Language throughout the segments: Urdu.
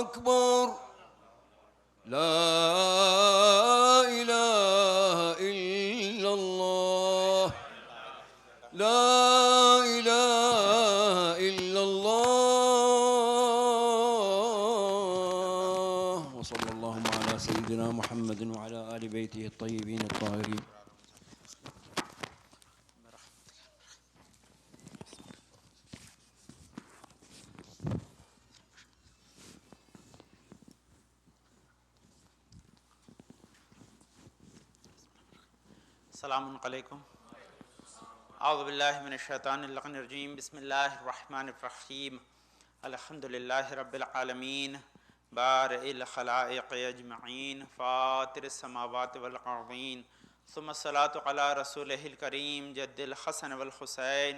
أكبر لا إله إلا الله لا إله إلا الله وصلى اللهم على سيدنا محمد وعلى آل بيته الطيبين الطاهرين. السلام علیکم. اعوذ باللہ من الشیطان الرجیم. بسم اللہ الرحمن الرحیم. الحمد للہ رب العالمین بارئ الخلائق اجمعین فاطر السماوات والارضین ثم الصلاة علی رسولہ الکریم جد الحسن والحسین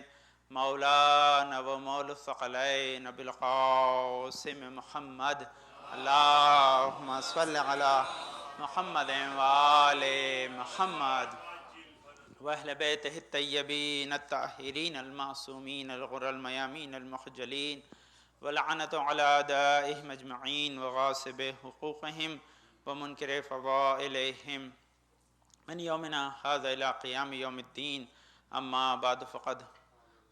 مولانا و مولا الثقلین ابی القاسم محمد. اللہم صل علی محمد وآل محمد وأهل بيته الطيبين الطاهرين المعصومين الغر الميامين المخجلين ولعنة على أعدائهم أجمعين وغاصب حقوقهم ومنكر فضائلهم من يومنا هذا إلى قيام يوم الدين. أما بعد فقد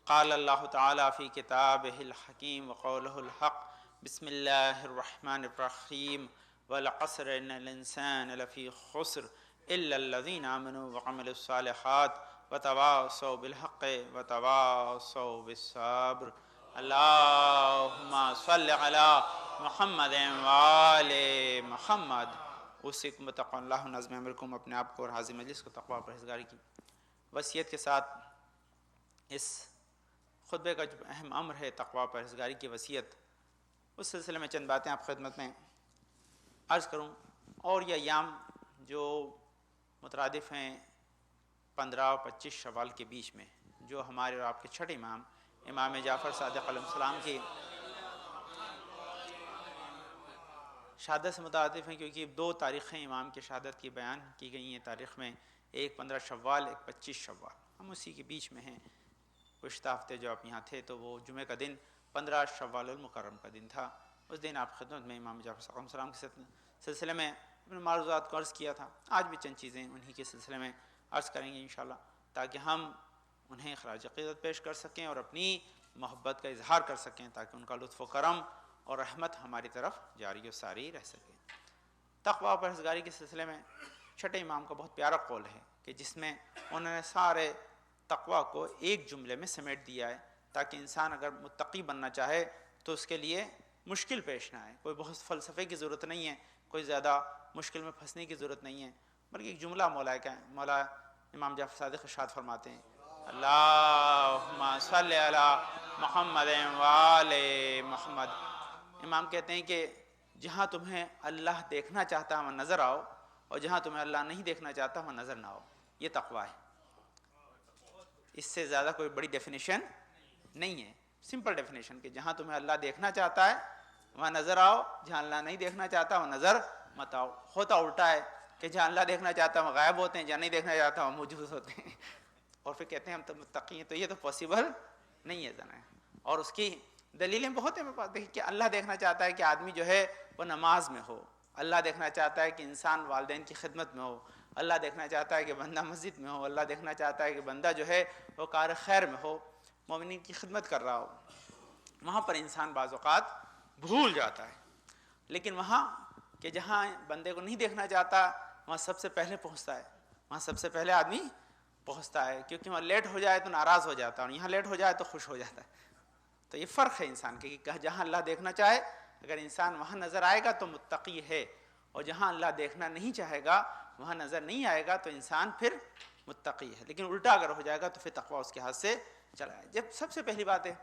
قال الله تعالى في كتابه الحكيم وقوله الحق. بسم الله الرحمن الرحيم. والعصر إن الإنسان لفي خسر إلا الذين آمنوا وعملوا الصالحات وتواصوا بالحق وتواصوا بالصبر. اللهم صل على محمد وآل محمد. اوصیکم بتقوی اللہ نظم امرکم. اپنے آپ کو اور حاضر مجلس کو تقوی پرہیزگاری کی وصیت کے ساتھ اس خطبے کا جو اہم امر ہے تقوی پرہیزگاری کی وصیت، اس سلسلے میں چند باتیں آپ خدمت میں عرض کروں. اور یہ ایام جو مترادف ہیں 15 اور 25 شوال کے بیچ میں، جو ہمارے اور آپ کے چھٹے امام امام جعفر صادق علیہ السلام کی شہادت سے مترادف ہیں، کیونکہ 2 تاریخیں امام کی شہادت کی بیان کی گئی ہیں تاریخ میں، ایک 15 شوال ایک 25 شوال. ہم اسی کے بیچ میں ہیں. گزشتہ ہفتے جو آپ یہاں تھے تو وہ جمعہ کا دن 15 شوال المکرم کا دن تھا. اس دن آپ خدمت میں امام جعفر صادق علیہ السلام کے سلسلے میں اپنے معروضات کو عرض کیا تھا. آج بھی چند چیزیں انہی کے سلسلے میں عرض کریں گے انشاءاللہ، تاکہ ہم انہیں خراج عقیدت پیش کر سکیں اور اپنی محبت کا اظہار کر سکیں، تاکہ ان کا لطف و کرم اور رحمت ہماری طرف جاری و ساری رہ سکے. تقوی و پرہیزگاری کے سلسلے میں چھٹے امام کا بہت پیارا قول ہے کہ جس میں انہوں نے سارے تقوی کو ایک جملے میں سمیٹ دیا ہے، تاکہ انسان اگر متقی بننا چاہے تو اس کے لیے مشکل پیش نہ آئے. کوئی بہت فلسفے کی ضرورت نہیں ہے، کوئی زیادہ مشکل میں پھنسنے کی ضرورت نہیں ہے، بلکہ ایک جملہ مولا امام جعفر صادق ارشاد فرماتے ہیں اللہم صل علی محمد وآل محمد. امام کہتے ہیں کہ جہاں تمہیں اللہ دیکھنا چاہتا ہے وہاں نظر آؤ، اور جہاں تمہیں اللہ نہیں دیکھنا چاہتا وہاں نظر نہ آؤ. یہ تقوی ہے. اس سے زیادہ کوئی بڑی ڈیفینیشن نہیں ہے، سمپل ڈیفینیشن کہ جہاں تمہیں اللہ دیکھنا چاہتا ہے وہاں نظر آؤ، جہاں اللہ نہیں دیکھنا چاہتا وہاں نظر مت آؤ. ہوتا الٹا ہے کہ جہاں اللہ دیکھنا چاہتا ہے وہاں غائب ہوتے ہیں، جہاں نہیں دیکھنا چاہتا وہاں موجود ہوتے ہیں، اور پھر کہتے ہیں ہم تو متقی ہیں. تو یہ تو پاسبل نہیں ہے ذرا. اور اس کی دلیلیں بہت ہیں. میرے پاس دیکھیں کہ اللہ دیکھنا چاہتا ہے کہ آدمی جو ہے وہ نماز میں ہو، اللہ دیکھنا چاہتا ہے کہ انسان والدین کی خدمت میں ہو، اللہ دیکھنا چاہتا ہے کہ بندہ مسجد میں ہو، اللہ دیکھنا چاہتا ہے کہ بندہ جو ہے وہ کار خیر میں ہو، مومنین کی خدمت کر رہا ہو. وہاں پر انسان بعض اوقات بھول جاتا ہے. لیکن وہاں کہ جہاں بندے کو نہیں دیکھنا چاہتا وہاں سب سے پہلے پہنچتا ہے، وہاں سب سے پہلے آدمی پہنچتا ہے، کیونکہ وہاں لیٹ ہو جائے تو ناراض ہو جاتا ہے، اور یہاں لیٹ ہو جائے تو خوش ہو جاتا ہے. تو یہ فرق ہے انسان کے کہ جہاں اللہ دیکھنا چاہے اگر انسان وہاں نظر آئے گا تو متقی ہے، اور جہاں اللہ دیکھنا نہیں چاہے گا وہاں نظر نہیں آئے گا تو انسان پھر متقی ہے. لیکن الٹا اگر ہو جائے گا تو پھر تقوی اس کے ہاتھ سے چلا جائے. جب سب سے پہلی بات ہے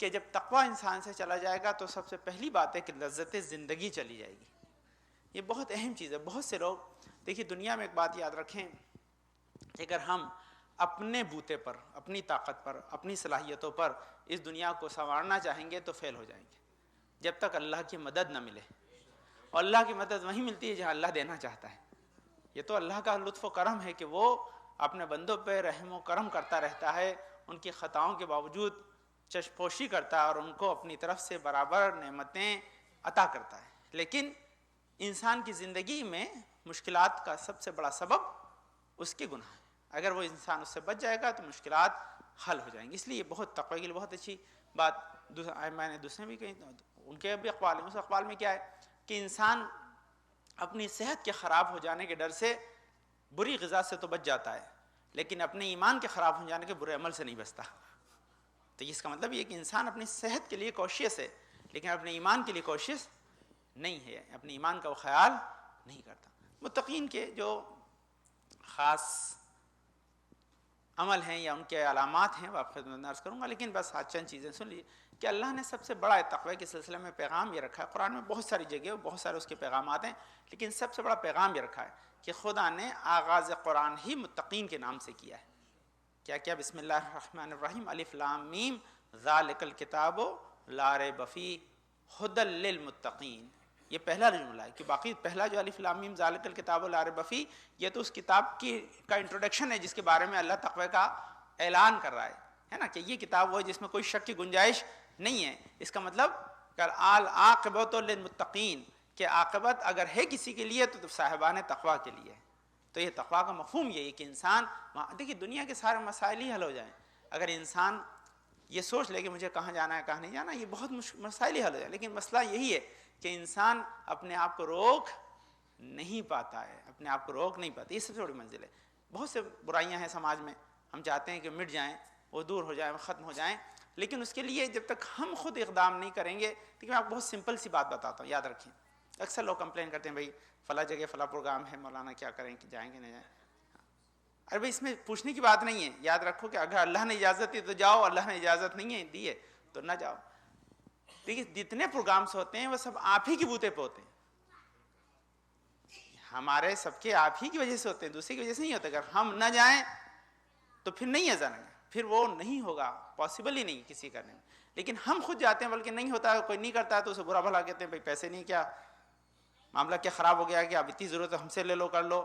کہ جب تقوی انسان سے چلا جائے گا تو سب سے پہلی بات ہے کہ لذت زندگی چلی جائے گی. یہ بہت اہم چیز ہے. بہت سے لوگ دیکھیے دنیا میں ایک بات یاد رکھیں کہ اگر ہم اپنے بوتے پر، اپنی طاقت پر، اپنی صلاحیتوں پر اس دنیا کو سنوارنا چاہیں گے تو فیل ہو جائیں گے جب تک اللہ کی مدد نہ ملے. اور اللہ کی مدد وہیں ملتی ہے جہاں اللہ دینا چاہتا ہے. یہ تو اللہ کا لطف و کرم ہے کہ وہ اپنے بندوں پہ رحم و کرم کرتا رہتا ہے، ان کی خطاؤں کے باوجود چشم پوشی کرتا ہے اور ان کو اپنی طرف سے برابر نعمتیں عطا کرتا ہے. لیکن انسان کی زندگی میں مشکلات کا سب سے بڑا سبب اس کے گناہ ہے. اگر وہ انسان اس سے بچ جائے گا تو مشکلات حل ہو جائیں گی. اس لیے بہت تقوی کے لیے بہت اچھی بات میں نے دوسرے بھی کہیں، ان کے بھی اقوال ہیں. اس اقوال میں کیا ہے کہ انسان اپنی صحت کے خراب ہو جانے کے ڈر سے بری غذا سے تو بچ جاتا ہے، لیکن اپنے ایمان کے خراب ہو جانے کے برے عمل سے نہیں بچتا. تو اس کا مطلب یہ کہ انسان اپنی صحت کے لیے کوشش ہے لیکن اپنے ایمان کے لیے کوشش نہیں ہے، اپنے ایمان کا وہ خیال نہیں کرتا. متقین کے جو خاص عمل ہیں یا ان کے علامات ہیں وہ آپ خدمت میں عرض کروں گا، لیکن بس آج چند چیزیں سن لیجیے کہ اللہ نے سب سے بڑا تقوی کے سلسلے میں پیغام یہ رکھا ہے. قرآن میں بہت ساری جگہ بہت سارے اس کے پیغامات ہیں، لیکن سب سے بڑا پیغام یہ رکھا ہے کہ خدا نے آغاز قرآن ہی متقین کے نام سے کیا ہے. کیا کیا؟ بسم اللہ الرحمن الرحیم، الف لام میم ذالک الکتاب لا ریب فیہ ھدی للمتقین. یہ پہلا جملہ ہے کہ باقی پہلا جو الف لام میم ذالک الکتاب لا ریب فیہ یہ تو اس کتاب کا انٹروڈکشن ہے جس کے بارے میں اللہ تقوی کا اعلان کر رہا ہے نا، کہ یہ کتاب وہ ہے جس میں کوئی شک کی گنجائش نہیں ہے. اس کا مطلب کہ العاقبۃ للمتقین، کہ عاقبت اگر ہے کسی کے لیے تو صاحبان تقوی کے لیے ہے. تو یہ تقوی کا مفہوم یہی ہے کہ انسان، دیکھیے دنیا کے سارے مسائل ہی حل ہو جائیں اگر انسان یہ سوچ لے کہ مجھے کہاں جانا ہے کہاں نہیں جانا، یہ بہت مسائل ہی حل ہو جائیں. لیکن مسئلہ یہی ہے کہ انسان اپنے آپ کو روک نہیں پاتا ہے، اپنے آپ کو روک نہیں پاتا. یہ سب سے بڑی منزل ہے. بہت سے برائیاں ہیں سماج میں، ہم چاہتے ہیں کہ مٹ جائیں، وہ دور ہو جائیں، وہ ختم ہو جائیں، لیکن اس کے لیے جب تک ہم خود اقدام نہیں کریں گے. دیکھیں میں آپ کو بہت سمپل سی بات بتاتا ہوں، یاد رکھیں. اکثر لوگ کمپلین کرتے ہیں بھائی فلاں جگہ فلاں پروگرام ہے، مولانا کیا کریں کہ جائیں گے نہیں جائیں. ارے بھائی اس میں پوچھنے کی بات نہیں ہے. یاد رکھو کہ اگر اللہ نے اجازت دی تو جاؤ، اللہ نے اجازت نہیں ہے دی ہے تو نہ جاؤ. دیکھیے جتنے پروگرامس ہوتے ہیں وہ سب آپ ہی کی بوتے پہ ہوتے ہیں، ہمارے سب کے آپ ہی کی وجہ سے ہوتے ہیں، دوسرے کی وجہ سے نہیں ہوتے. اگر ہم نہ جائیں تو پھر نہیں ہے جانا، پھر وہ نہیں ہوگا، پاسبل ہی نہیں کسی کرنے میں. لیکن ہم خود جاتے ہیں، بلکہ نہیں ہوتا ہے، کوئی نہیں کرتا ہے تو اسے برا بھلا کہتے ہیں بھائی پیسے نہیں، کیا معاملہ کیا خراب ہو گیا، کہ اب اتنی ضرورت ہے ہم سے لے لو کر لو.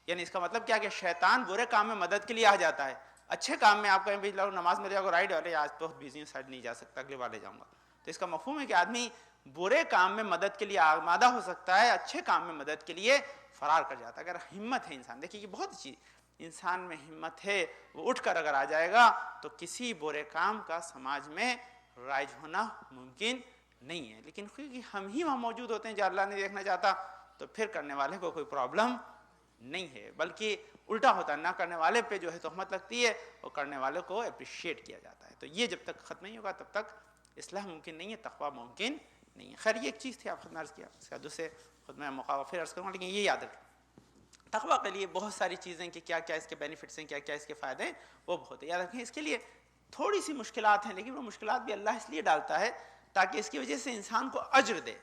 یعنی اس کا مطلب کیا کہ شیطان برے کام میں مدد کے لیے آ جاتا ہے. اچھے کام میں آپ کہیں بھائی لوگ نماز میں جاؤ رائٹ والے آج بہت بزی ہوں سائڈ نہیں جا سکتا، اگلے بار لے جاؤں گا. تو اس کا مفہوم ہے کہ آدمی برے کام میں مدد کے لیے آمادہ ہو سکتا ہے، اچھے کام میں مدد کے لیے فرار کر جاتا ہے. اگر ہمت ہے انسان، دیکھیے یہ بہت اچھی انسان میں ہمت ہے، وہ اٹھ کر اگر آ جائے گا تو کسی برے کام کا سماج میں رائج ہونا ممکن نہیں ہے. لیکن کیونکہ ہم ہی وہاں موجود ہوتے ہیں جو اللہ نہیں دیکھنا چاہتا، تو پھر کرنے والے کو کوئی پرابلم نہیں ہے، بلکہ الٹا ہوتا ہے، نہ کرنے والے پہ جو ہے تہمت لگتی ہے، وہ کرنے والے کو اپریشیٹ کیا جاتا ہے. تو یہ جب تک ختم نہیں ہوگا تب تک اصلاح ممکن نہیں ہے، تقویٰ ممکن نہیں ہے. خیر یہ ایک چیز تھی آپ خود نے عرض کیا، اس کا دوسرے خود میں موقع پھر عرض کروں گا. لیکن یہ یاد رکھیں تقویٰ کے لیے بہت ساری چیزیں کہ کیا کیا اس کے بینیفٹس ہیں، کیا کیا اس کے فائدے ہیں، وہ بہت ہے. یاد رکھیں اس کے لیے تھوڑی سی مشکلات ہیں، لیکن وہ مشکلات بھی اللہ اس لیے ڈالتا ہے تاکہ اس کی وجہ سے انسان کو اجر دے،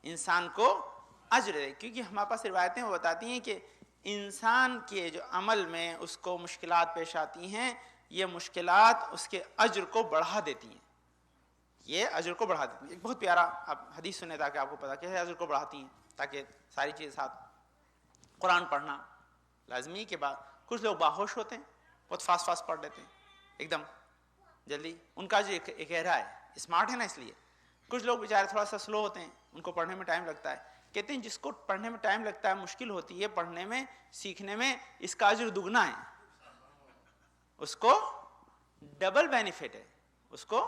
انسان کو اجر دے. کیونکہ ہمارے پاس روایتیں وہ بتاتی ہیں کہ انسان کے جو عمل میں اس کو مشکلات پیش آتی ہیں، یہ مشکلات اس کے اجر کو بڑھا دیتی ہیں، یہ اجر کو بڑھا دیتی ہیں. ایک بہت پیارا آپ حدیث سنیں تاکہ آپ کو پتا کہ اجر کو بڑھاتی ہیں، تاکہ ساری چیز ساتھ. قرآن پڑھنا لازمی کے بعد کچھ لوگ باہوش ہوتے ہیں، بہت فاسٹ پڑھ لیتے ہیں ایک دم جلدی، ان کا جو ایک گہرا ہے، اسمارٹ ہے نا اس لیے. کچھ لوگ بیچارے تھوڑا سا سلو ہوتے ہیں، ان کو پڑھنے میں ٹائم لگتا ہے. کہتے ہیں جس کو پڑھنے میں ٹائم لگتا ہے، مشکل ہوتی ہے پڑھنے میں، سیکھنے میں، اس کا اجر دگنا ہے، اس کو ڈبل بینیفٹ ہے، اس کو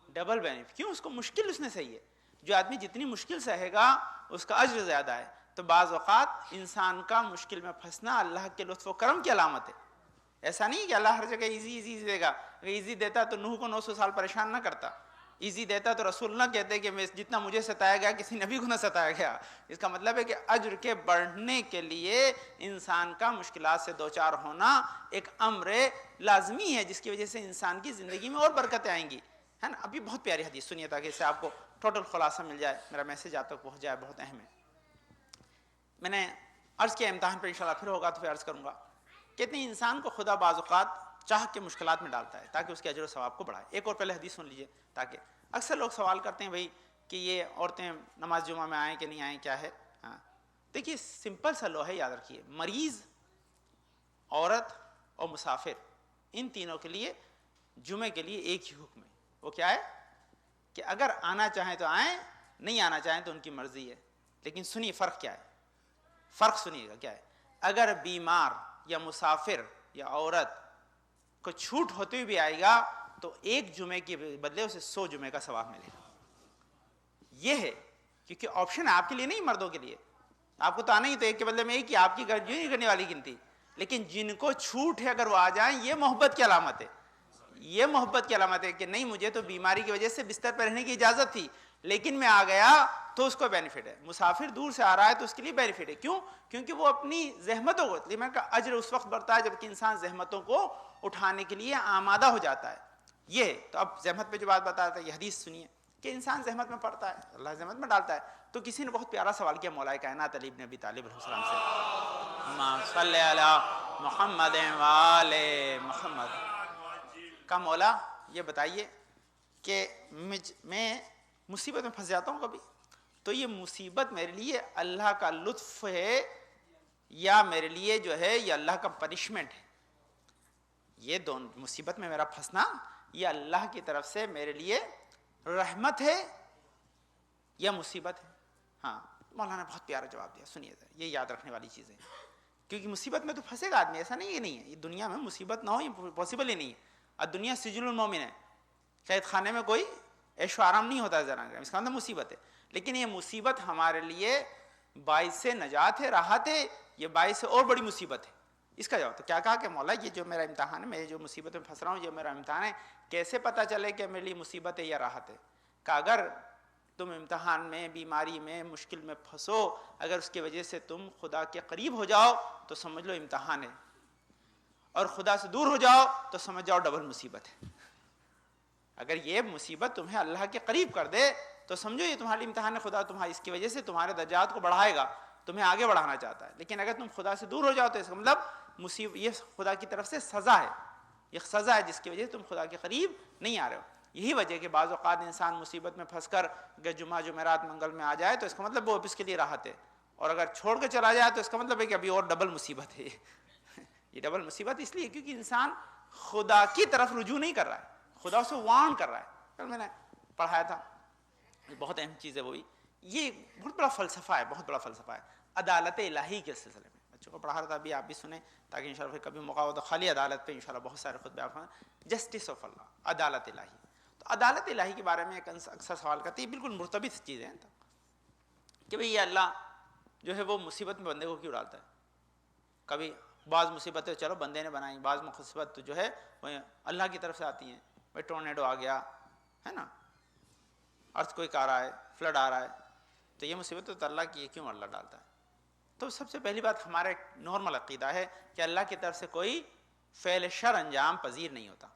ڈبل بینیفٹ. کیوں؟ اس کو مشکل اس نے صحیح ہے. جو آدمی جتنی مشکل سہے گا اس کا اجر زیادہ ہے. تو بعض اوقات انسان کا مشکل میں پھنسنا اللہ کے لطف و کرم کی علامت ہے. ایسا نہیں کہ اللہ ہر جگہ ایزی ایزی دے گا. اگر ایزی دیتا تو نوح کو 900 سال پریشان نہ کرتا. ایزی دیتا تو رسول نہ کہتے کہ میں جتنا مجھے ستایا گیا کسی نبی کو نہ ستایا گیا. اس کا مطلب ہے کہ اجر کے بڑھنے کے لیے انسان کا مشکلات سے دوچار ہونا ایک امر لازمی ہے، جس کی وجہ سے انسان کی زندگی میں اور برکتیں آئیں گی، ہے نا. ابھی بہت پیاری حدیث سنیے تاکہ اس سے آپ کو ٹوٹل خلاصہ مل جائے، میرا میسیج آپ تک پہنچ جائے، بہت اہم ہے. میں نے عرض کیا امتحان پہ انشاءاللہ پھر ہوگا تو پھر عرض کروں گا. کہتے ہیں انسان کو خدا بعض اوقات چاہ کے مشکلات میں ڈالتا ہے تاکہ اس کے اجر و ثواب کو بڑھائے. ایک اور پہلے حدیث سن لیجئے تاکہ اکثر لوگ سوال کرتے ہیں بھائی کہ یہ عورتیں نماز جمعہ میں آئیں کہ نہیں آئیں، کیا ہے. ہاں دیکھیے سمپل سا لو ہے، یاد رکھیے مریض، عورت اور مسافر، ان تینوں کے لیے جمعے کے لیے ایک ہی حکم ہے. وہ کیا ہے کہ اگر آنا چاہیں تو آئیں، نہیں آنا چاہیں تو ان کی مرضی ہے. لیکن سنیے فرق کیا ہے، فرق سنیے گا کیا ہے. اگر بیمار یا مسافر یا عورت کو چھوٹ ہوتے ہوئے بھی آئے گا تو ایک جمعے کے بدلے اسے 100 جمعے کا ثواب ملے گا. یہ ہے کیونکہ آپشن ہے آپ کے لیے نہیں، مردوں کے لیے. آپ کو تو آنا ہی تو ایک کے بدلے میں ایک، آپ کی نہیں کرنے والی گنتی. لیکن جن کو چھوٹ ہے اگر وہ آ جائیں، یہ محبت کی علامت ہے. یہ محبت کی علامت ہے کہ نہیں مجھے تو بیماری کی وجہ سے بستر پر رہنے کی اجازت تھی لیکن میں آ گیا تو اس کو بینیفٹ ہے. مسافر دور سے آ رہا ہے تو اس کے لیے بینیفٹ ہے. کیوں؟ کیونکہ وہ اپنی زحمتوں کو، لیمن کا اجر اس وقت بڑھتا ہے جب کہ انسان زحمتوں کو اٹھانے کے لیے آمادہ ہو جاتا ہے. یہ تو اب زحمت پہ جو بات بتا رہا تھا، یہ حدیث سنیے کہ انسان زحمت میں پڑتا ہے، اللہ زحمت میں ڈالتا ہے. تو کسی نے بہت پیارا سوال کیا مولا کائنات علی بن ابی طالب علیہ السلام سے، اللہم صلی علی محمد وآل محمد، کا مولا یہ بتائیے کہ میں مصیبت میں پھنس جاتا ہوں کبھی، تو یہ مصیبت میرے لیے اللہ کا لطف ہے یا میرے لیے جو ہے یہ اللہ کا پنشمنٹ ہے؟ یہ دونوں مصیبت میں میرا پھنسنا یہ اللہ کی طرف سے میرے لیے رحمت ہے یا مصیبت ہے؟ ہاں مولانا نے بہت پیارا جواب دیا، سنیے ذرا، یہ یاد رکھنے والی چیزیں، کیونکہ مصیبت میں تو پھنسے گا آدمی، ایسا نہیں ہے، نہیں ہے یہ دنیا میں مصیبت نہ ہو یہ پاسبل ہی نہیں ہے. اب دنیا سجن المومن ہے، قید خانے میں کوئی عیش و آرام نہیں ہوتا ذرا، اس کا اندر مصیبت ہے. لیکن یہ مصیبت ہمارے لیے باعث نجات ہے، راحت ہے، یہ باعث اور بڑی مصیبت ہے. اس کا جواب تو کیا کہا کہ مولا یہ جو میرا امتحان ہے، میں جو مصیبت میں پھنس رہا ہوں یہ میرا امتحان ہے، کیسے پتہ چلے کہ میرے لیے مصیبت ہے یا راحت ہے؟ کہ اگر تم امتحان میں، بیماری میں، مشکل میں پھنسو، اگر اس کی وجہ سے تم خدا کے قریب ہو جاؤ تو سمجھ لو امتحان ہے، اور خدا سے دور ہو جاؤ تو سمجھ جاؤ ڈبل مصیبت ہے. اگر یہ مصیبت تمہیں اللہ کے قریب کر دے تو سمجھو یہ تمہارے امتحان ہے، خدا تمہاری اس کی وجہ سے تمہارے درجات کو بڑھائے گا، تمہیں آگے بڑھانا چاہتا ہے. لیکن اگر تم خدا سے دور ہو جاؤ تو اس کا مطلب یہ خدا کی طرف سے سزا ہے، یہ سزا ہے جس کی وجہ سے تم خدا کے قریب نہیں آ رہے ہو. یہی وجہ کہ بعض اوقات انسان مصیبت میں پھنس کر اگر جمعہ جمعرات منگل میں آ جائے تو اس کا مطلب وہ اس کے لیے راحت ہے، اور اگر چھوڑ کے چلا جائے تو اس کا مطلب ہے کہ ابھی اور ڈبل مصیبت ہے. یہ ڈبل مصیبت اس لیے کیونکہ انسان خدا کی طرف رجوع نہیں کر رہا ہے، خدا اسے وارن کر رہا ہے. کل میں نے پڑھایا تھا، بہت اہم چیز ہے وہی، یہ بہت بڑا فلسفہ ہے، بہت بڑا فلسفہ ہے عدالت الہی کے سلسلے میں. بچوں کو پڑھا رہا تھا، ابھی آپ بھی سنیں تاکہ انشاءاللہ پھر کبھی موقع ہو تو خالی عدالت پہ انشاءاللہ بہت سارے خطبے آپ ہیں. جسٹس آف اللہ، عدالت الہی. تو عدالت الہی کے بارے میں ایک اکثر سوال کرتے ہیں، بالکل مرتبط چیزیں ہیں کہ بھئی یہ اللہ جو ہے وہ مصیبت میں بندے کو کیوں ڈالتا ہے؟ کبھی بعض مصیبتیں چلو بندے نے بنائی، بعض مصیبت جو ہے وہ اللہ کی طرف سے آتی ہیں. بھائی ٹورنیڈو آ گیا ہے نا، ارتھ کوئک آ رہا ہے، فلڈ آ رہا ہے، تو یہ مصیبت تو اللہ کی ہے، کیوں اللہ ڈالتا ہے؟ تو سب سے پہلی بات ہمارا ایک نارمل عقیدہ ہے کہ اللہ کی طرف سے کوئی فعل شر انجام پذیر نہیں ہوتا.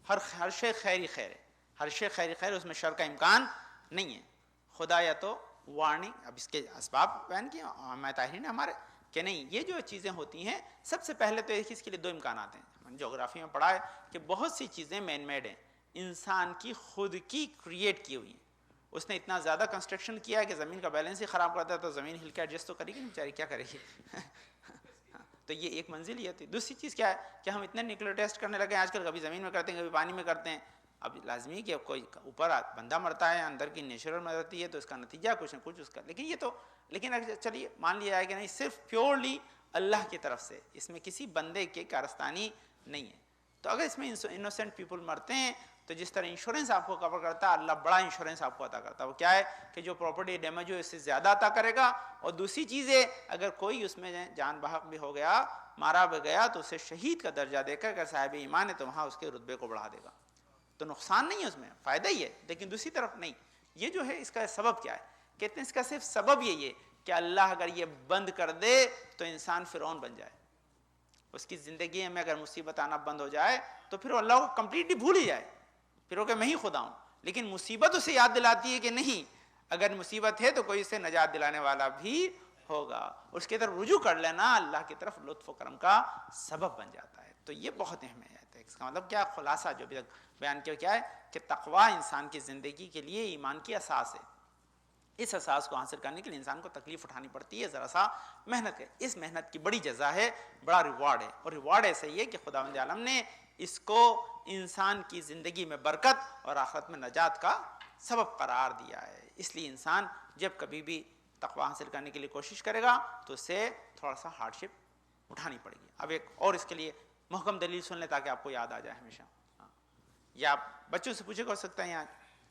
ہر شے خیر ہی خیر ہے، ہر شے خیر ہی خیر ہے، اس میں شر کا امکان نہیں ہے. خدا یا تو وارننگ، اب اس کے اسباب بیان کیے میں طاہرین نے ہمارے کہ نہیں، یہ جو چیزیں ہوتی ہیں سب سے پہلے تو اس کے لیے دو امکانات ہیں. ہم نے جغرافی میں پڑھا ہے کہ بہت سی چیزیں مین میڈ ہیں، انسان کی خود کی کریٹ کی ہوئی ہیں. اس نے اتنا زیادہ کنسٹرکشن کیا ہے کہ زمین کا بیلنس ہی خراب کرتا ہے، تو زمین ہل کے ایڈجسٹ تو کرے گی نہیں بیچاری، کیا کرے گی؟ تو یہ ایک منزل یہ تھی. دوسری چیز کیا ہے کہ ہم اتنے نیوکلیئر ٹیسٹ کرنے لگے آج کل، کبھی زمین میں کرتے ہیں کبھی پانی میں کرتے ہیں. اب لازمی کہ کوئی اوپر بندہ مرتا ہے، اندر کی نیچرل مرتی ہے، تو اس کا نتیجہ کچھ نہ کچھ اس کا. لیکن اگر چلیے مان لیا جائے کہ نہیں، صرف پیورلی اللہ کی طرف سے، اس میں کسی بندے کی کارستانی نہیں ہے. تو اگر اس میں انوسینٹ پیپل مرتے ہیں تو جس طرح انشورنس آپ کو کور کرتا ہے، اللہ بڑا انشورنس آپ کو عطا کرتا ہے. وہ کیا ہے کہ جو پراپرٹی ڈیمیج ہو اس سے زیادہ عطا کرے گا. اور دوسری چیز ہے اگر کوئی اس میں جان بحق بھی ہو گیا، مارا بھی گیا، تو اسے شہید کا درجہ دے کر اگر صاحب ایمان ہے تو وہاں اس کے رتبے کو بڑھا دے گا. تو نقصان نہیں ہے اس میں، فائدہ ہی ہے. لیکن دوسری طرف نہیں. یہ جو ہے اس کا سبب کیا ہے؟ کہتے ہیں اس کا صرف سبب یہی ہے کہ اللہ اگر یہ بند کر دے تو انسان فرعون بن جائے. اس کی زندگی میں اگر مصیبت آنا بند ہو جائے تو پھر وہ اللہ کو کمپلیٹلی بھول ہی جائے، پھر وہ کہ میں ہی خدا ہوں. لیکن مصیبت اسے یاد دلاتی ہے کہ نہیں، اگر مصیبت ہے تو کوئی اسے نجات دلانے والا بھی ہوگا. اس کی طرف رجوع کر لینا اللہ کی طرف لطف و کرم کا سبب بن جاتا ہے. تو یہ بہت اہم ہے. اس کا مطلب کیا خلاصہ جو بھی بیان کیا ہے کہ تقوی انسان کی زندگی کے لیے ایمان کی اساس ہے. اس اساس کو حاصل کرنے کے لیے انسان کو تکلیف اٹھانی پڑتی ہے، ذرا سا محنت ہے. اس محنت کی بڑی جزا ہے، بڑا ریوارڈ ہے. اور ریوارڈ ایسا ہی ہے کہ خداوند عالم نے اس کو انسان کی زندگی میں برکت اور آخرت میں نجات کا سبب قرار دیا ہے. اس لیے انسان جب کبھی بھی تقوی حاصل کرنے کے لیے کوشش کرے گا تو اسے تھوڑا سا ہارڈشپ اٹھانی پڑے گی. اب ایک اور اس کے لیے محکم دلیل سن لیں تاکہ آپ کو یاد آ جائے ہمیشہ. یا آپ بچوں سے پوچھے ہو سکتا ہے یہاں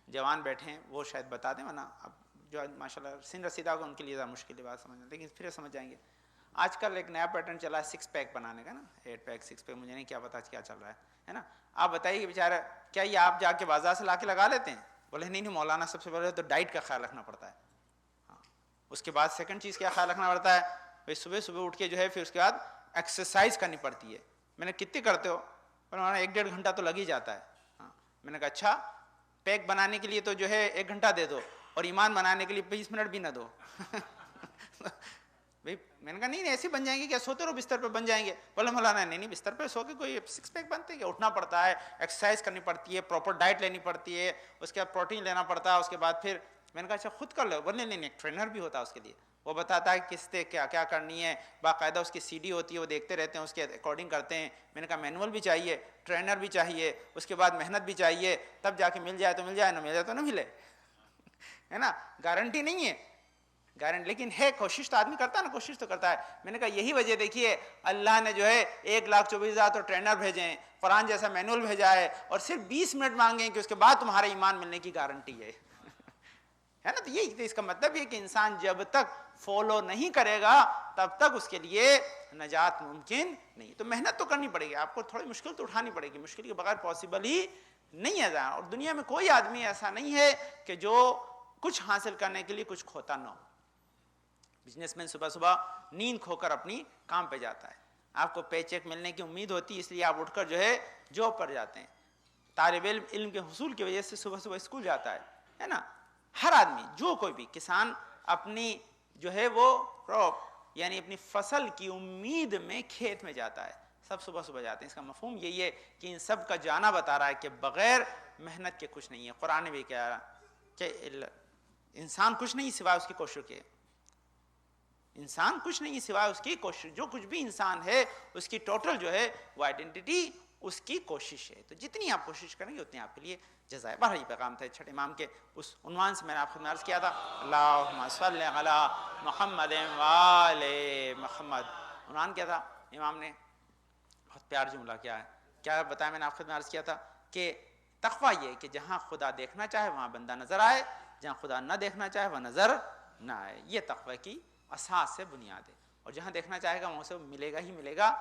جوان بیٹھے ہیں وہ شاید بتا دیں, ورنہ اب جو ماشاء اللہ سن رسیدہ ہوگا ان کے لیے ذرا مشکل ہے بات سمجھنا, لیکن پھر سمجھ جائیں گے. آج کل ایک نیا پیٹرن چلا ہے 6 پیک بنانے کا نا, 8 پیک 6 پیک, مجھے نہیں کیا پتا کیا چل رہا ہے نا. آپ بتائیے کہ بیچارہ کیا یہ آپ جا کے بازار سے لا کے لگا لیتے ہیں؟ بولے نہیں مولانا سب سے پہلے تو ڈائٹ کا خیال رکھنا پڑتا ہے. اس کے بعد سیکنڈ چیز کیا خیال رکھنا پڑتا ہے؟ بھائی صبح اٹھ کے جو ہے پھر اس کے بعد ایکسرسائز کرنی پڑتی ہے. میں نے کتنی کرتے ہو؟ مولانا 1-1.5 گھنٹہ تو لگ ہی جاتا ہے. میں نے کہا اچھا پیک بنانے کے لیے تو جو ہے 1 گھنٹہ دے دو اور ایمان بنانے کے لیے 20 منٹ بھی نہ دو. بھائی میں نے کہا نہیں ایسے بن جائیں گے کیا, سوتے رہو بستر پہ بن جائیں گے؟ بولے مولانا نہیں بستر پہ سو کے کوئی 6 پیک بنتے ہیں؟ اٹھنا پڑتا ہے, ایکسرسائز کرنی پڑتی ہے, پراپر ڈائٹ لینی پڑتی ہے, اس کے بعد پروٹین لینا پڑتا ہے, اس کے بعد پھر میں نے کہا اچھا خود کر لو. بولے نہیں ایک ٹرینر بھی ہوتا ہے اس کے لیے, وہ بتاتا ہے کس سے کیا کیا کرنی ہے, باقاعدہ اس کی سی ڈی ہوتی ہے, وہ دیکھتے رہتے ہیں, اس کے اکارڈنگ کرتے ہیں. میں نے کہا مینول بھی چاہیے, ٹرینر بھی چاہیے, اس کے بعد محنت بھی چاہیے, تب جا کے مل جائے تو مل جائے, نہ مل جائے تو نہ ملے, ہے نا. گارنٹی نہیں ہے لیکن ہے کوشش تو آدمی کرتا ہے نا, کوشش تو کرتا ہے. میں نے کہا یہی وجہ دیکھیے اللہ نے جو ہے 1,24,000 تو ٹرینر بھیجے ہیں, قرآن جیسا مینول بھیجا ہے, اور صرف 20 منٹ مانگے کہ اس کے بعد تمہارے ایمان ملنے کی گارنٹی ہے نا. تو یہی اس کا مطلب یہ کہ انسان جب تک فالو نہیں کرے گا تب تک اس کے لیے نجات ممکن نہیں. تو محنت تو کرنی پڑے گی آپ کو, تھوڑی مشکل تو اٹھانی پڑے گی, مشکل کے بغیر پاسبل ہی نہیں ہے. اور دنیا میں کوئی آدمی ایسا نہیں ہے کہ جو کچھ حاصل کرنے کے لیے کچھ کھوتا نہ ہو. بزنس مین صبح نیند کھو کر اپنی کام پہ جاتا ہے, آپ کو پے چیک ملنے کی امید ہوتی ہے اس لیے آپ اٹھ کر جو ہے جاب پر جاتے ہیں. طالب علم کے حصول کی وجہ سے صبح اسکول جاتا ہے نا. ہر آدمی جو کوئی بھی کسان اپنی جو ہے وہ کراپ یعنی اپنی فصل کی امید میں کھیت میں جاتا ہے, سب صبح جاتے ہیں. اس کا مفہوم یہی ہے کہ ان سب کا جانا بتا رہا ہے کہ بغیر محنت کے کچھ نہیں ہے. قرآن بھی کہہ رہا کہ انسان کچھ نہیں سوائے اس کی کوشش کے, انسان کچھ نہیں سوائے اس کی کوشش. جو کچھ بھی انسان ہے اس کی ٹوٹل جو ہے وہ آئیڈینٹی اس کی کوشش ہے. تو جتنی آپ کوشش کریں گے اتنی آپ کے لیے جزائے. بہر یہ پیغام تھا چھٹے امام کے اس عنوان سے میں نے آپ کو عرض کیا تھا اللہم صلی علی محمد وآل محمد. عنوان کیا تھا امام نے؟ بہت پیار جملہ کیا ہے, کیا بتایا میں نے آپ کو عرض کیا تھا کہ تقویٰ یہ کہ جہاں خدا دیکھنا چاہے وہاں بندہ نظر آئے, جہاں خدا نہ دیکھنا چاہے وہاں نظر نہ آئے. یہ تقویٰ کی اساس ہے, بنیاد ہے. اور جہاں دیکھنا چاہے گا وہاں سے ملے گا ہی ملے گا,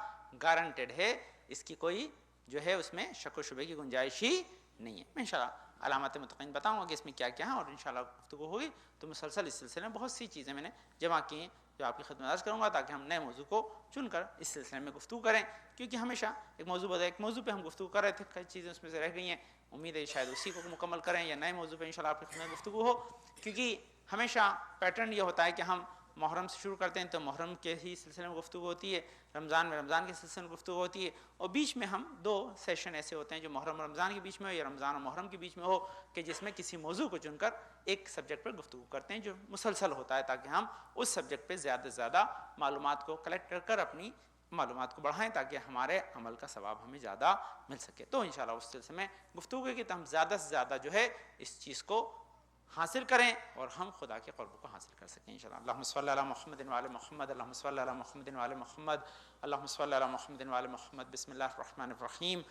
گارنٹیڈ ہے, اس کی کوئی جو ہے اس میں شک و شبے کی گنجائش ہی نہیں ہے. میں انشاءاللہ علامات متقین بتاؤں گا کہ اس میں کیا کیا ہے, اور انشاءاللہ گفتگو ہوگی تو مسلسل اس سلسلے میں بہت سی چیزیں میں نے جمع کی ہیں جو آپ کی خدمت عرض کروں گا تاکہ ہم نئے موضوع کو چن کر اس سلسلے میں گفتگو کریں. کیونکہ ہمیشہ ایک موضوع پہ ہم گفتگو کر رہے تھے, کئی چیزیں اس میں سے رہ گئی ہیں, امید ہے شاید اسی کو مکمل کریں یا نئے موضوع پہ انشاءاللہ آپ کی خدمت گفتگو ہو. کیونکہ ہمیشہ پیٹرن یہ ہوتا ہے کہ ہم محرم سے شروع کرتے ہیں تو محرم کے ہی سلسلے میں گفتگو ہوتی ہے, رمضان میں رمضان کے سلسلے میں گفتگو ہوتی ہے, اور بیچ میں ہم 2 سیشن ایسے ہوتے ہیں جو محرم اور رمضان کے بیچ میں ہو یا رمضان اور محرم کے بیچ میں ہو کہ جس میں کسی موضوع کو چن کر ایک سبجیکٹ پر گفتگو کرتے ہیں جو مسلسل ہوتا ہے تاکہ ہم اس سبجیکٹ پہ زیادہ سے زیادہ معلومات کو کلیکٹ کر کر اپنی معلومات کو بڑھائیں تاکہ ہمارے عمل کا ثواب ہمیں زیادہ مل سکے. تو انشاءاللہ اس سلسلے میں گفتگو ہے کہ ہم زیادہ سے زیادہ جو ہے اس چیز کو حاصل کریں اور ہم خدا کے قرب کو حاصل کر سکیں انشاءاللہ. اللہم صلی علی محمد وعلی محمد, اللہم صلی علی محمد وعلی محمد, اللہم صلی علی محمد وعلی محمد. بسم اللہ الرحمن الرحیم.